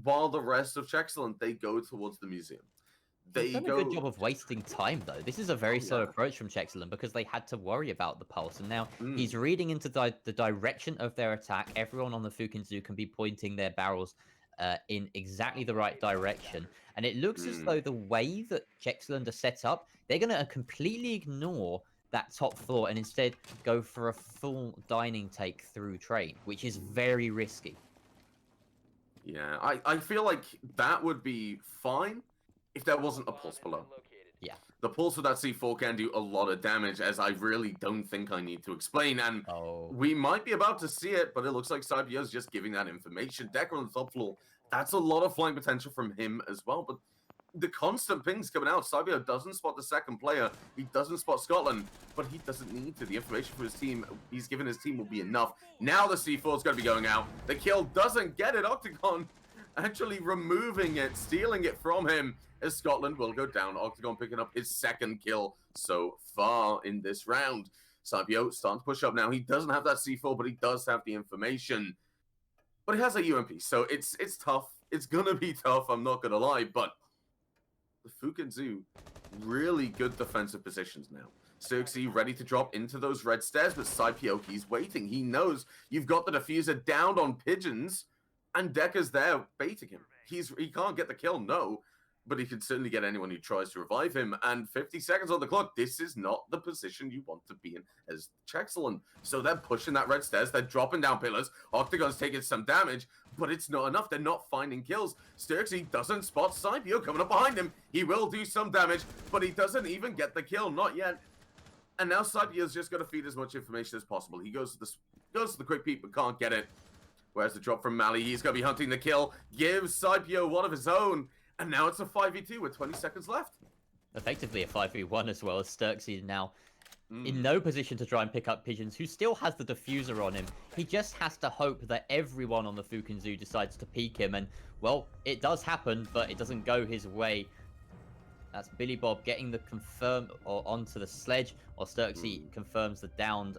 while the rest of Chexerland, they go towards the museum. They've done a good job of wasting time, though. This is a very slow approach from Chexerland because they had to worry about the pulse. And now he's reading into the direction of their attack. Everyone on the Fooking Zoo can be pointing their barrels in exactly the right direction. And it looks as though the way that Chexerland are set up, they're going to completely ignore that top floor and instead go for a full dining take through train, which is very risky. Yeah, I feel like that would be fine if there wasn't a pulse below. Yeah. The pulse of that C4 can do a lot of damage, as I really don't think I need to explain. And we might be about to see it, but it looks like Saipio's just giving that information. Decker on the top floor, that's a lot of flying potential from him as well. But the constant pings coming out, Saipio doesn't spot the second player. He doesn't spot Scotland, but he doesn't need to. The information for his team, he's given his team will be enough. Now the C4 is going to be going out. The kill doesn't get it. Octagon actually removing it, stealing it from him, as Scotland will go down. Octagon picking up his second kill so far in this round. Saipio starting to push up now. He doesn't have that C4, but he does have the information. But he has a UMP, so it's tough. It's going to be tough, I'm not going to lie, but the Fooking Zoo, really good defensive positions now. Sturksy ready to drop into those red stairs, but Saipio, he's waiting. He knows you've got the diffuser down on Pigeons, and Decker's there baiting him. He can't get the kill, no, but he can certainly get anyone who tries to revive him. And 50 seconds on the clock. This is not the position you want to be in as Chexerland. So they're pushing that red stairs. They're dropping down pillars. Octagon's taking some damage, but it's not enough. They're not finding kills. Sturksy doesn't spot Saipio coming up behind him. He will do some damage, but he doesn't even get the kill. Not yet. And now Saipio's just going to feed as much information as possible. He goes to the quick peek, but can't get it. Where's the drop from Mali? He's going to be hunting the kill. Gives Saipio one of his own. And now it's a 5v2 with 20 seconds left. Effectively a 5v1 as well, as Sturksy now in no position to try and pick up Pigeons, who still has the diffuser on him. He just has to hope that everyone on the Fooking Zoo decides to peek him. And, well, it does happen, but it doesn't go his way. That's Billy Bob getting the confirm or onto the sledge, or Sturksy confirms the downed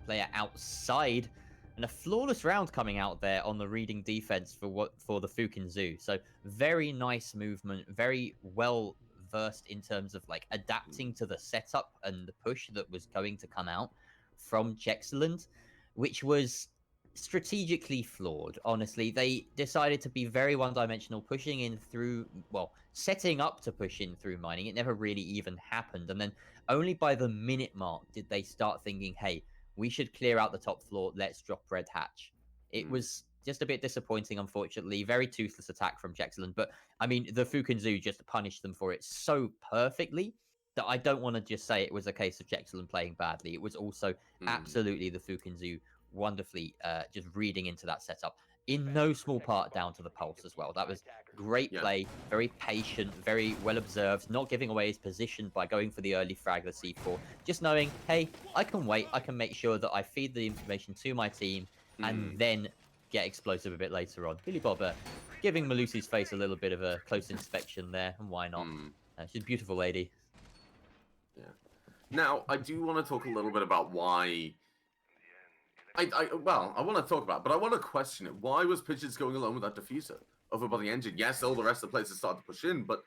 player outside. And a flawless round coming out there on the reading defense for the Fooking Zoo. So very nice movement, very well versed in terms of like adapting to the setup and the push that was going to come out from Chexerland, which was strategically flawed. Honestly, they decided to be very one-dimensional, pushing in through, well, setting up to push in through mining. It never really even happened. And then only by the minute mark did they start thinking, hey, we should clear out the top floor. Let's drop red hatch. It was just a bit disappointing, unfortunately. Very toothless attack from Chexerland. But, I mean, the Fukin Zoo just punished them for it so perfectly that I don't want to just say it was a case of Chexerland playing badly. It was also absolutely the Fukin Zoo wonderfully just reading into that setup. In no small part down to the pulse as well. That was great play, very patient, very well observed, not giving away his position by going for the early frag, the C4. Just knowing, hey, I can wait. I can make sure that I feed the information to my team and then get explosive a bit later on. Billy Bob giving Malusi's face a little bit of a close inspection there, and why not? She's a beautiful lady. Yeah. Now, I do want to talk a little bit about why... I want to talk about it, but I want to question it. Why was Pigeons going alone with that diffuser over by the engine? Yes, all the rest of the players started to push in, but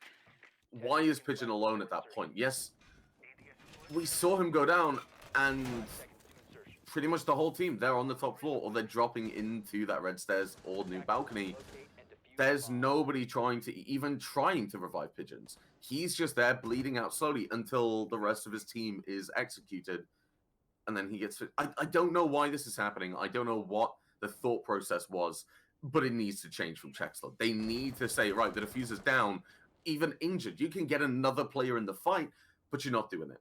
why is Pigeon alone at that point? Yes, we saw him go down, and pretty much the whole team, they're on the top floor, or they're dropping into that red stairs or new balcony. There's nobody even trying to revive Pigeons. He's just there bleeding out slowly until the rest of his team is executed. And then he gets... I don't know why this is happening. I don't know what the thought process was, but it needs to change from Chexerland. They need to say, right, the diffuser's down, even injured. You can get another player in the fight, but you're not doing it.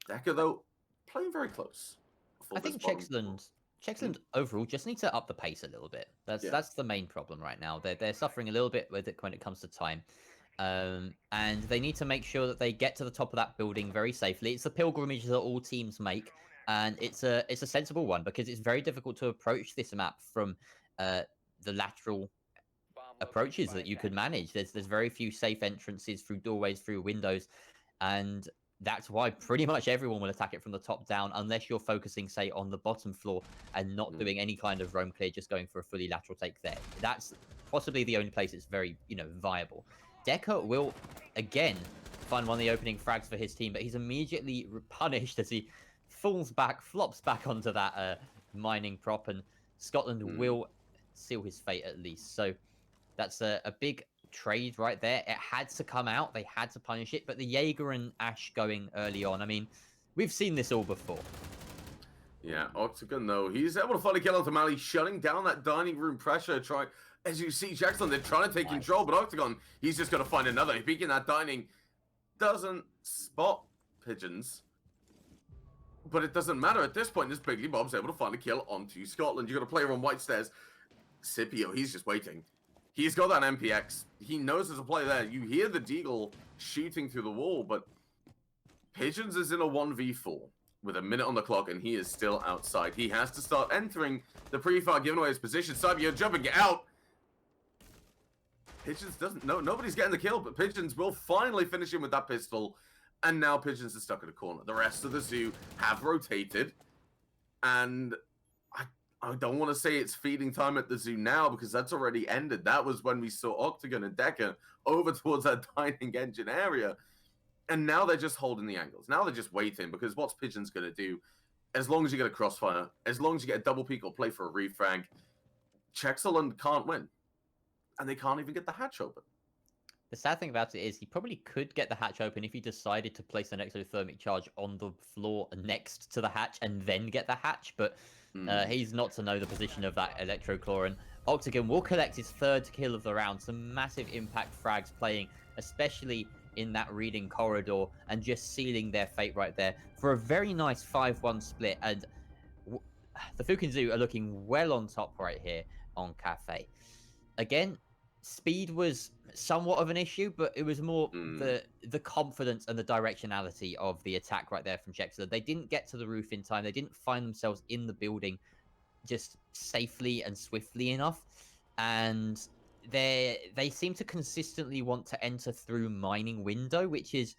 Decker, though, playing very close. I think Chexerland overall just needs to up the pace a little bit. That's the main problem right now. They're suffering a little bit with it when it comes to time. And they need to make sure that they get to the top of that building very safely. It's the pilgrimage that all teams make. And it's a sensible one because it's very difficult to approach this map from the lateral approaches that you could manage. There's very few safe entrances through doorways, through windows, and that's why pretty much everyone will attack it from the top down unless you're focusing, say, on the bottom floor and not doing any kind of roam clear, just going for a fully lateral take there. That's possibly the only place it's very, viable. Decker will, again, find one of the opening frags for his team, but he's immediately punished as he falls back, flops back onto that mining prop, and Scotland will seal his fate at least. So that's a big trade right there. It had to come out. They had to punish it. But the Jaeger and Ash going early on, I mean, we've seen this all before. Yeah, Octagon, though, he's able to finally kill onto Mali, shutting down that dining room pressure. As you see, Jackson, they're trying to take control, but Octagon, he's just going to find another. Peeking that dining, doesn't spot Pigeons. But it doesn't matter at this point. This Bigly Bob's able to finally kill onto Scotland. You got a player on white stairs. Scipio, he's just waiting. He's got that MPX. He knows there's a player there. You hear the Deagle shooting through the wall, but Pigeons is in a 1v4 with a minute on the clock, and he is still outside. He has to start entering the pre-fire, giving away his position. Sabio jumping out. Pigeons doesn't... No, nobody's getting the kill, but Pigeons will finally finish him with that pistol. And now Pigeons are stuck in a corner. The rest of the zoo have rotated. And I don't want to say it's feeding time at the zoo now because that's already ended. That was when we saw Octagon and Decker over towards that dining engine area. And now they're just holding the angles. Now they're just waiting because what's Pigeons going to do? As long as you get a crossfire, as long as you get a double peek or play for a refrag, Chexerland can't win. And they can't even get the hatch open. The sad thing about it is he probably could get the hatch open if he decided to place an exothermic charge on the floor next to the hatch and then get the hatch, but he's not to know the position of that electrochlorine. Octagon will collect his third kill of the round. Some massive impact frags playing, especially in that reading corridor, and just sealing their fate right there for a very nice 5-1 split. And the Fooking Zoo are looking well on top right here on Cafe. Again, speed was somewhat of an issue, but it was more the confidence and the directionality of the attack right there from Chexerland. They didn't get to the roof in time. They didn't find themselves in the building just safely and swiftly enough. And they seem to consistently want to enter through mining window, which is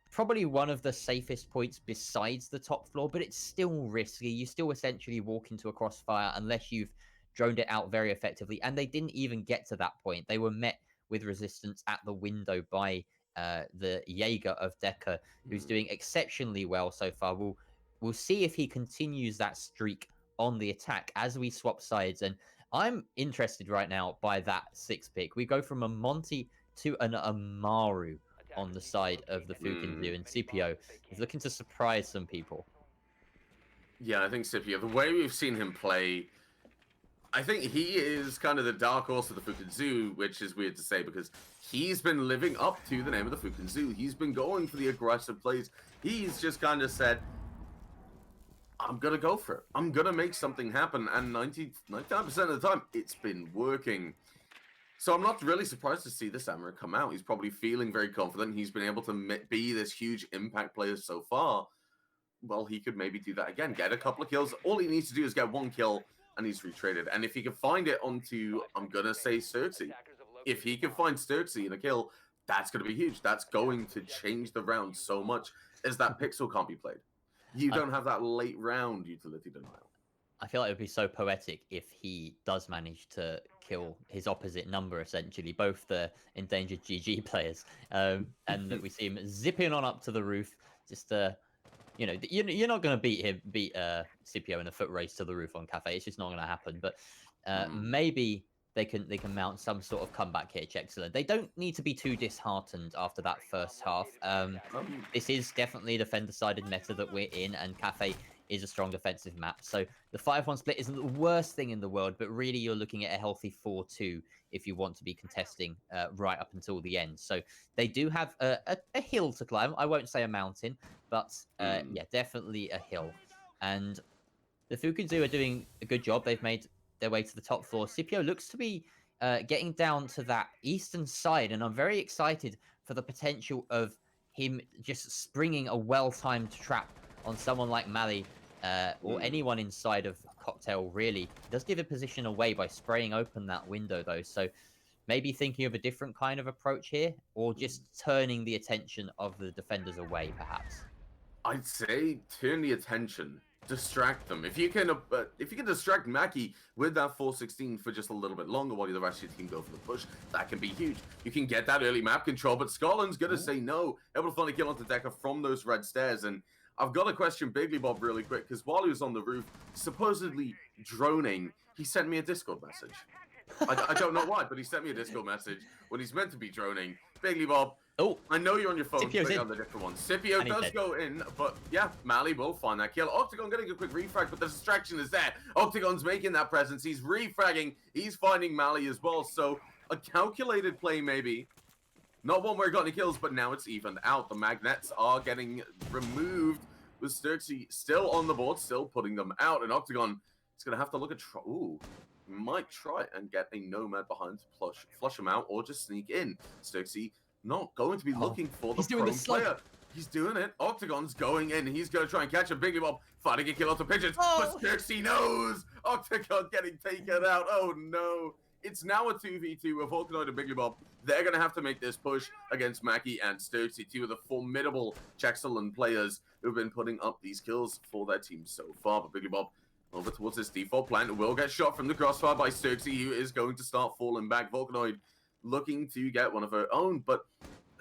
probably one of the safest points besides the top floor, but it's still risky. You still essentially walk into a crossfire unless you've droned it out very effectively, and they didn't even get to that point. They were met with resistance at the window by the Jaeger of Decker, who's doing exceptionally well so far. We'll see if he continues that streak on the attack as we swap sides, and I'm interested right now by that 6 pick. We go from a Monty to an Amaru on the side of the Fooking Zoo, and Scipio is looking to surprise some people. Yeah, I think Scipio, the way we've seen him play, I think he is kind of the dark horse of the Fukin Zoo, which is weird to say because he's been living up to the name of the Fukin Zoo. He's been going for the aggressive plays. He's just kind of said, I'm going to go for it. I'm going to make something happen. And 99% of the time, it's been working. So I'm not really surprised to see the Samurai come out. He's probably feeling very confident. He's been able to be this huge impact player so far. Well, he could maybe do that again. Get a couple of kills. All he needs to do is get one kill, and he's retraded. And if he can find it onto, I'm going to say Xerxes. If he can find Xerxes in a kill, that's going to be huge. That's going to change the round so much as that pixel can't be played. You don't have that late round utility denial. I feel like it would be so poetic if he does manage to kill his opposite number, essentially, both the endangered GG players, and that we see him zipping on up to the roof, just you know, you're not going to beat Scipio in a foot race to the roof on Cafe. It's just not going to happen. But maybe they can mount some sort of comeback here, Chexerland. They don't need to be too disheartened after that first half. This is definitely a defender-sided meta that we're in, and Cafe is a strong defensive map. So the 5-1 split isn't the worst thing in the world, but really you're looking at a healthy 4-2 if you want to be contesting right up until the end. So they do have a hill to climb. I won't say a mountain, but yeah, definitely a hill. And the Fooking Zoo are doing a good job. They've made their way to the top floor. Scipio looks to be getting down to that eastern side, and I'm very excited for the potential of him just springing a well-timed trap on someone like Mali or anyone inside of Cocktail, really. It does give a position away by spraying open that window, though. So maybe thinking of a different kind of approach here, or just turning the attention of the defenders away, perhaps. I'd say turn the attention, distract them. If you can distract Mackie with that 416 for just a little bit longer while the rest of your team go for the push, that can be huge. You can get that early map control, but Scotland's gonna say no. Able to find a kill onto Decker from those red stairs. And I've got to question Biggly Bob really quick, because while he was on the roof, supposedly droning, he sent me a Discord message. I don't know why, but he sent me a Discord message when he's meant to be droning. Biggly Bob, oh, I know you're on your phone. Scipio's on the different one. Scipio does go in, but yeah, Mali will find that kill. Octagon getting a quick refrag, but the distraction is there. Octagon's making that presence. He's refragging. He's finding Mali as well. So a calculated play maybe. Not one where he got any kills, but now it's evened out. The magnets are getting removed with Xerxes still on the board, still putting them out. And Octagon is going to have to look at... Ooh, might try and get a Nomad behind to flush him out or just sneak in. Xerxes not going to be looking for the prone player. He's doing it. Octagon's going in. He's going to try and catch a Biggly Bob. Fighting a kill off the pigeons. But Xerxes knows. Octagon getting taken out. Oh, no. It's now a 2v2 with Vulcanoid and Biggly Bob. They're going to have to make this push against Mackie and Xerxes, two of the formidable Chexerland players who've been putting up these kills for their team so far. But Biggly Bob over towards his default plant will get shot from the crossfire by Xerxes, who is going to start falling back. Vulcanoid looking to get one of her own, but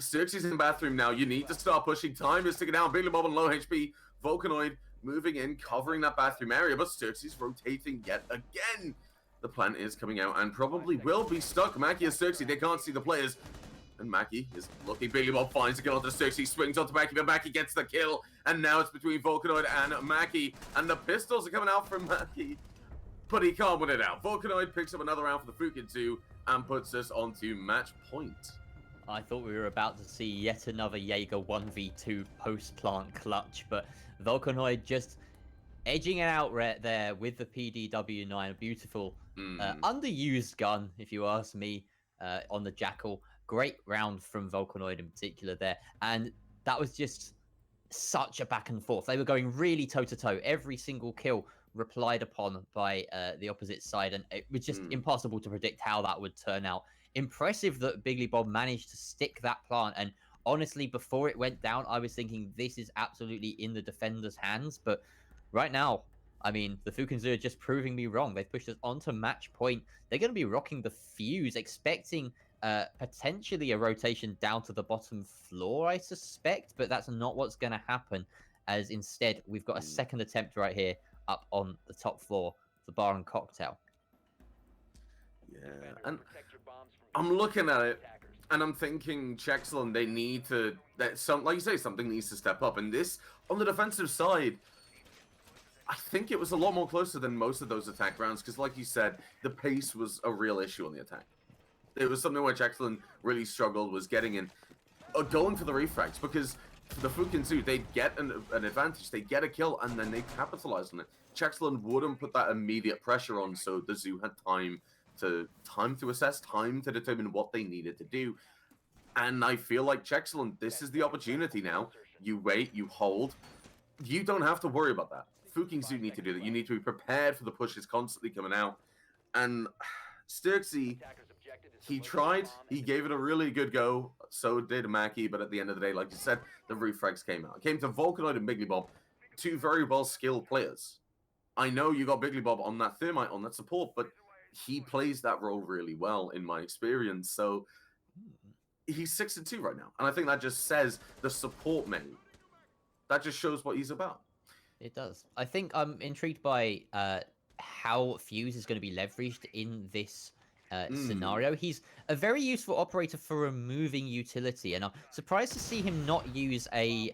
Xerxes in bathroom now. You need to start pushing. Time is ticking down. Biggly Bob on low HP. Vulcanoid moving in, covering that bathroom area, but Xerxes rotating yet again. The plant is coming out and probably will be stuck. Mackie and Xerxes, they can't see the players. And Mackie is looking. Biggly Bob finds a kill onto Xerxes, swings onto Mackie, but Mackie gets the kill. And now it's between Vulcanoid and Mackie. And the pistols are coming out from Mackie, but he can't win it out. Vulcanoid picks up another round for the Fooking 2 and puts us onto match point. I thought we were about to see yet another Jaeger 1v2 post-plant clutch, but Vulcanoid just edging it out right there with the PDW-9. A beautiful, underused gun, if you ask me, on the Jackal. Great round from Vulcanoid in particular there. And that was just such a back and forth. They were going really toe-to-toe. Every single kill replied upon by the opposite side, and it was just impossible to predict how that would turn out. Impressive that Biggly Bob managed to stick that plant, and honestly, before it went down, I was thinking this is absolutely in the defender's hands, but right now, I mean, the Fooking Zoo are just proving me wrong. They've pushed us onto match point. They're going to be rocking the fuse, expecting potentially a rotation down to the bottom floor, I suspect, but that's not what's going to happen, as instead, we've got a second attempt right here up on the top floor, the bar and cocktail. Yeah, and I'm looking at it, and I'm thinking Chexerland, they need to, like you say, something needs to step up. And this, on the defensive side, I think it was a lot more closer than most of those attack rounds because, like you said, the pace was a real issue on the attack. It was something where Chexerland really struggled, was getting in, going for the refrags because for the Fooking Zoo, they'd get an advantage, they'd get a kill, and then they capitalize on it. Chexerland wouldn't put that immediate pressure on, so the Zoo had time to assess, time to determine what they needed to do. And I feel like Chexerland, this is the opportunity now. You wait, you hold. You don't have to worry about that. Fooking Zoo need to do that. You need to be prepared for the pushes constantly coming out. And Sturksy, he tried. He gave it a really good go. So did Mackie. But at the end of the day, like you said, the refrags came out. It came to Volcanoid and Biggly Bob, two very well-skilled players. I know you got Biggly Bob on that Thermite, on that support, but he plays that role really well in my experience. So he's 6-2 right now. And I think that just says the support menu. That just shows what he's about. It does. I think I'm intrigued by how Fuse is going to be leveraged in this scenario. He's a very useful operator for removing utility, and I'm surprised to see him not use a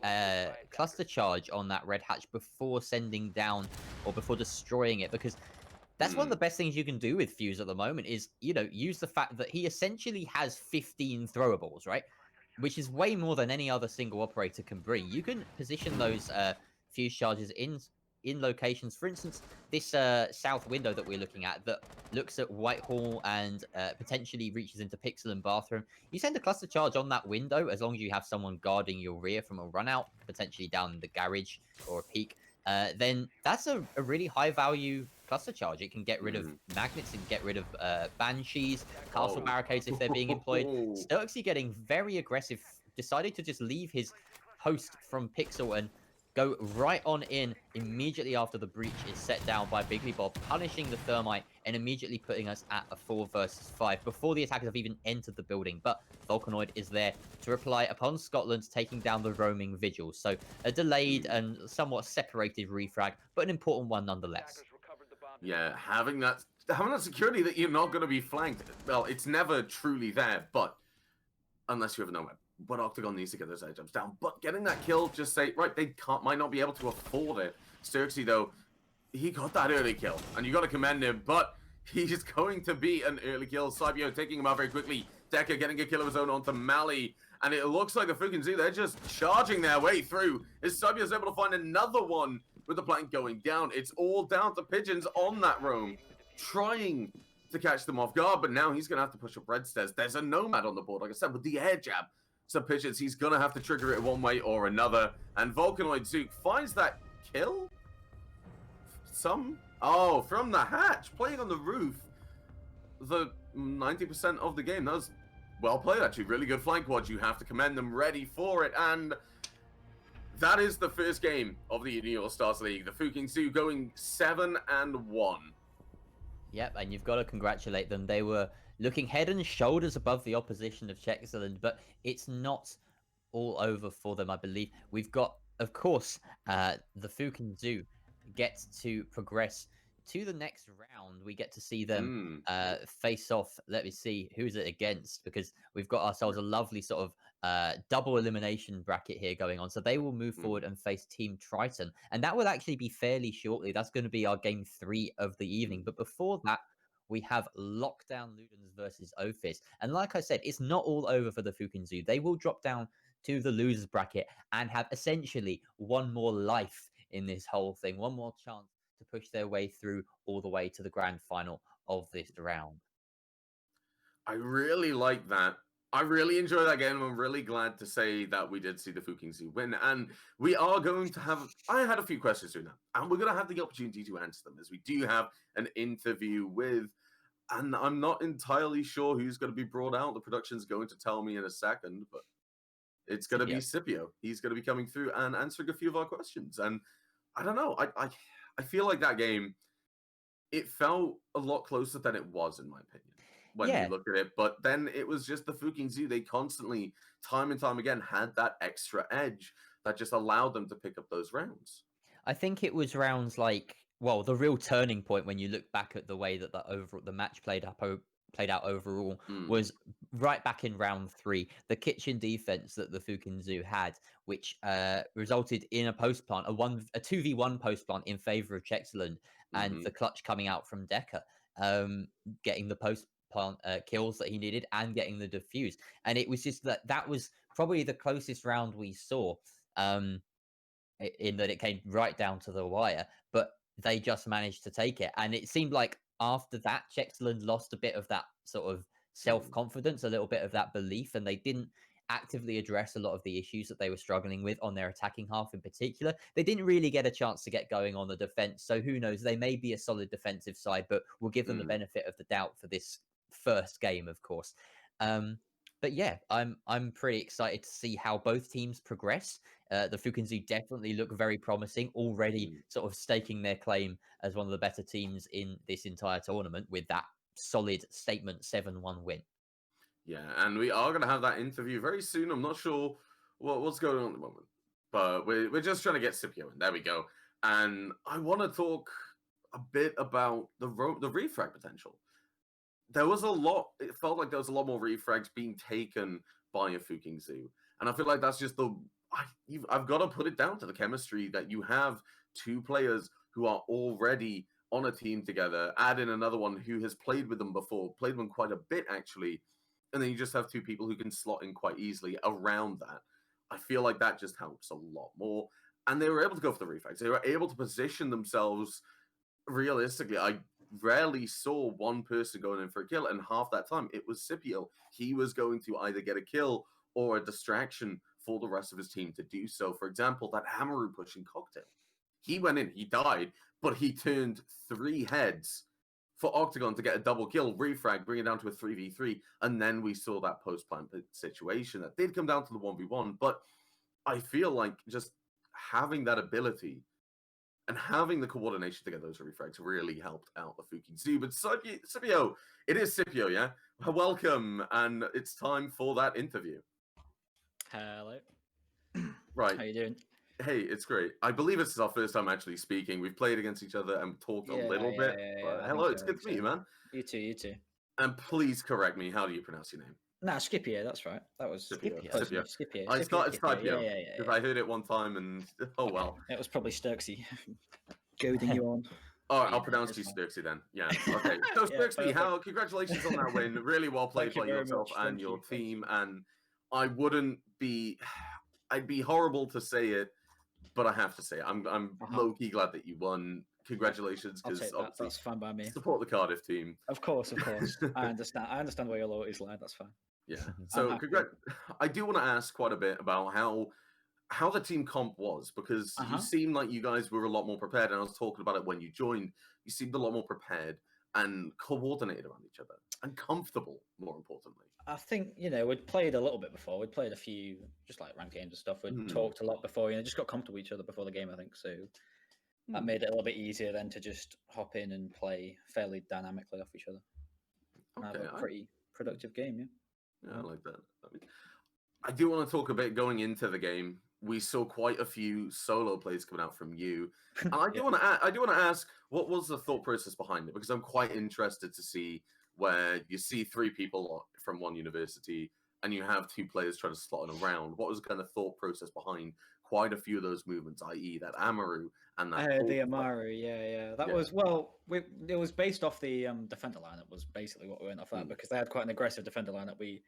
cluster charge on that Red Hatch before sending down or before destroying it, because that's one of the best things you can do with Fuse at the moment is, use the fact that he essentially has 15 throwables, right? Which is way more than any other single operator can bring. You can position those Fuse charges in locations. For instance, this south window that we're looking at that looks at Whitehall and potentially reaches into Pixel and Bathroom. You send a cluster charge on that window as long as you have someone guarding your rear from a run out, potentially down in the garage or a peak. Then that's a really high value cluster charge. It can get rid of magnets, it can get rid of banshees, castle barricades if they're being employed. Sturksy getting very aggressive, decided to just leave his host from Pixel and go right on in immediately after the breach is set down by Biggly Bob, punishing the Thermite and immediately putting us at a 4 versus 5 before the attackers have even entered the building. But Volcanoid is there to reply upon Scotland taking down the roaming Vigils. So a delayed and somewhat separated refrag, but an important one nonetheless. Yeah, having that security that you're not going to be flanked. Well, it's never truly there, but unless you have a nomad. But Octagon needs to get those air jumps down. But getting that kill, just say, right, they might not be able to afford it. Sturksy, though, he got that early kill, and you got to commend him, but he's going to be an early kill. Sabio taking him out very quickly. Decker getting a kill of his own onto Mali, and it looks like the Fooking Zoo, they're just charging their way through. As Sabio's able to find another one with the plank going down. It's all down to Pigeons on that roam, trying to catch them off guard, but now he's going to have to push up red stairs. There's a nomad on the board, like I said, with the air jab. So Pigeons, he's going to have to trigger it one way or another. And Volcanoid Zook finds that kill? Oh, from the hatch, playing on the roof. The 90% of the game. That was well played, actually. Really good flank quad. You have to commend them, ready for it. And that is the first game of the New York Stars League. The Fooking Zoo going 7-1. Yep, and you've got to congratulate them. They were looking head and shoulders above the opposition of Chexerland, but it's not all over for them, I believe. We've got, of course, the Fooking Zoo gets to progress to the next round. We get to see them face off. Let me see, who's it against? Because we've got ourselves a lovely sort of double elimination bracket here going on. So they will move forward and face Team Triton. And that will actually be fairly shortly. That's going to be our game 3 of the evening. But before that, we have Lockdown Ludens versus Ophis. And like I said, it's not all over for the Fooking Zoo. They will drop down to the losers bracket and have essentially one more life in this whole thing, one more chance to push their way through all the way to the grand final of this round. I really like that. I really enjoy that game. I'm really glad to say that we did see the Fooking Zoo win. And we are going to have... I had a few questions here now. And we're going to have the opportunity to answer them, as we do have an interview with... And I'm not entirely sure who's going to be brought out. The production's going to tell me in a second, but it's going to be Scipio. He's going to be coming through and answering a few of our questions. And I don't know. I feel like that game, it felt a lot closer than it was, in my opinion, when you look at it. But then it was just the Fooking Zoo. They constantly, time and time again, had that extra edge that just allowed them to pick up those rounds. I think it was rounds like, well, the real turning point when you look back at the way that the match played played out overall Mm. was right back in round 3, the kitchen defense that the Fukin Zoo had, which resulted in a post plant, a 2v1 post plant in favor of Chexerland, and Mm-hmm. the clutch coming out from Decker, getting the post plant kills that he needed and getting the defuse. And it was just that was probably the closest round we saw. In that it came right down to the wire, but they just managed to take it. And it seemed like after that, Chexland lost a bit of that sort of self-confidence, a little bit of that belief, and they didn't actively address a lot of the issues that they were struggling with on their attacking half in particular. They didn't really get a chance to get going on the defense, so who knows? They may be a solid defensive side, but we'll give them the benefit of the doubt for this first game, of course. But yeah, I'm pretty excited to see how both teams progress. The Fukinzu definitely look very promising, already sort of staking their claim as one of the better teams in this entire tournament with that solid statement 7-1 win. Yeah, and we are going to have that interview very soon. I'm not sure what's going on at the moment, but we're just trying to get Scipio in. There we go. And I want to talk a bit about the refrag potential. There was a lot. It felt like there was a lot more refrags being taken by a Fuking Zoo, and I feel like that's just I've got to put it down to the chemistry that you have two players who are already on a team together. Add in another one who has played with them before, played with them quite a bit actually, and then you just have two people who can slot in quite easily around that. I feel like that just helps a lot more, and they were able to go for the refrags. They were able to position themselves realistically. I rarely saw one person going in for a kill, and half that time it was Scipio. He was going to either get a kill or a distraction for the rest of his team to do so. For example, that Amaru pushing cocktail. He went in, he died, but he turned 3 heads for Octagon to get a double kill, refrag, bring it down to a 3v3, and then we saw that post-plant situation that did come down to the 1v1, but I feel like just having that ability and having the coordination to get those refrags really helped out the Fuking Zoo. But Scipio, it is Scipio, yeah? Welcome, and it's time for that interview. Hello. Right. How you doing? Hey, it's great. I believe this is our first time actually speaking. We've played against each other and talked a little bit. But hello, it's good to meet you, man. You too. And please correct me. How do you pronounce your name? Nah, Scipio, that's right. That was Scipio. Scipio. I started Scipio because Yeah. I heard it one time and oh well. It was probably Sturksy goading you on. All right, I'll pronounce you Sturksy then. Yeah. Okay. So Sturksy, congratulations on that win. Really well played by yourself and your team. And I'd be horrible to say it, but I have to say it. I'm low-key glad that you won. Congratulations, because that's fine by me. Support the Cardiff team. Of course. I understand where your loyalties lie. That's fine. Yeah. So I do want to ask quite a bit about how the team comp was, because you seem like you guys were a lot more prepared, and I was talking about it when you joined. You seemed a lot more prepared and coordinated around each other and comfortable, more importantly. I think, we'd played a little bit before. We'd played a few just like ranked games and stuff. We'd talked a lot before, just got comfortable with each other before the game, I think. So that made it a little bit easier then to just hop in and play fairly dynamically off each other. Okay, have a pretty productive game, yeah. Yeah, I like that. I do want to talk a bit going into the game. We saw quite a few solo plays coming out from you, and I do want to ask, what was the thought process behind it? Because I'm quite interested to see where you see 3 people from one university and you have 2 players trying to slot in around. What was the kind of thought process behind quite a few of those movements, i.e., that Amaru and that? The Amaru, yeah. That was it was based off the defender lineup. Was basically what we went off that, because they had quite an aggressive defender lineup. We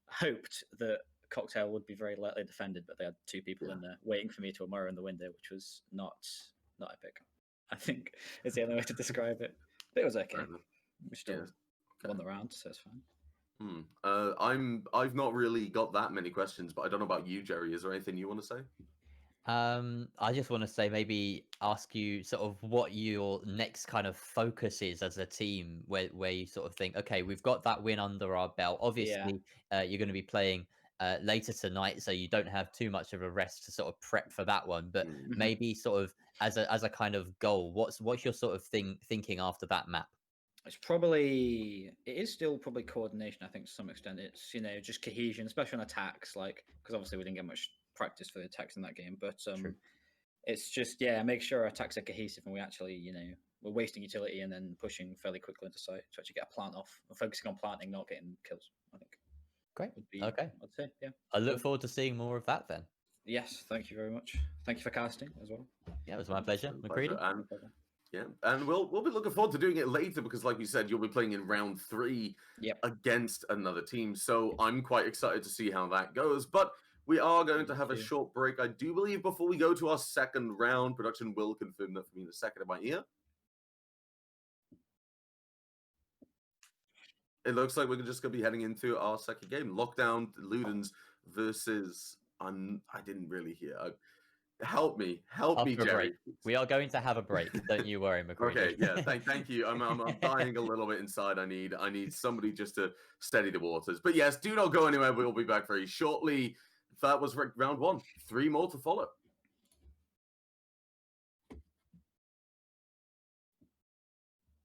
hoped that Cocktail would be very lightly defended, but they had 2 people in there waiting for me to Amaru in the window, which was not epic. I think is the only way to describe it. But it was okay. We still won the round, so it's fine. I've not really got that many questions, but I don't know about you, Jerry. Is there anything you want to say? I just want to say, maybe ask you sort of what your next kind of focus is as a team, where you sort of think, okay, we've got that win under our belt. Obviously, you're going to be playing later tonight, so you don't have too much of a rest to sort of prep for that one. But maybe sort of as a kind of goal, what's your sort of thinking after that map? It is still probably coordination, I think, to some extent. It's, just cohesion, especially on attacks, because obviously we didn't get much practice for the attacks in that game, but it's just, make sure our attacks are cohesive and we actually, we're wasting utility and then pushing fairly quickly into site to actually get a plant off. We're focusing on planting, not getting kills, I think. Great. Would be, Okay. I'd say, yeah. I look forward to seeing more of that then. Yes, thank you very much. Thank you for casting as well. Yeah, it was my pleasure. McCready. And yeah, and we'll be looking forward to doing it later because, like you said, you'll be playing in round 3 against another team. So I'm quite excited to see how that goes. But we are going to have a short break. I do believe before we go to our second round, production will confirm that for me in a second of my ear. It looks like we're just going to be heading into our second game. Lockdown Ludens versus... I didn't really hear. Help me, Jerry. We are going to have a break. Don't you worry, McCready. Okay, yeah, thank you. I'm dying a little bit inside. I need somebody just to steady the waters. But yes, do not go anywhere. We'll be back very shortly. That was round 1. 3 more to follow.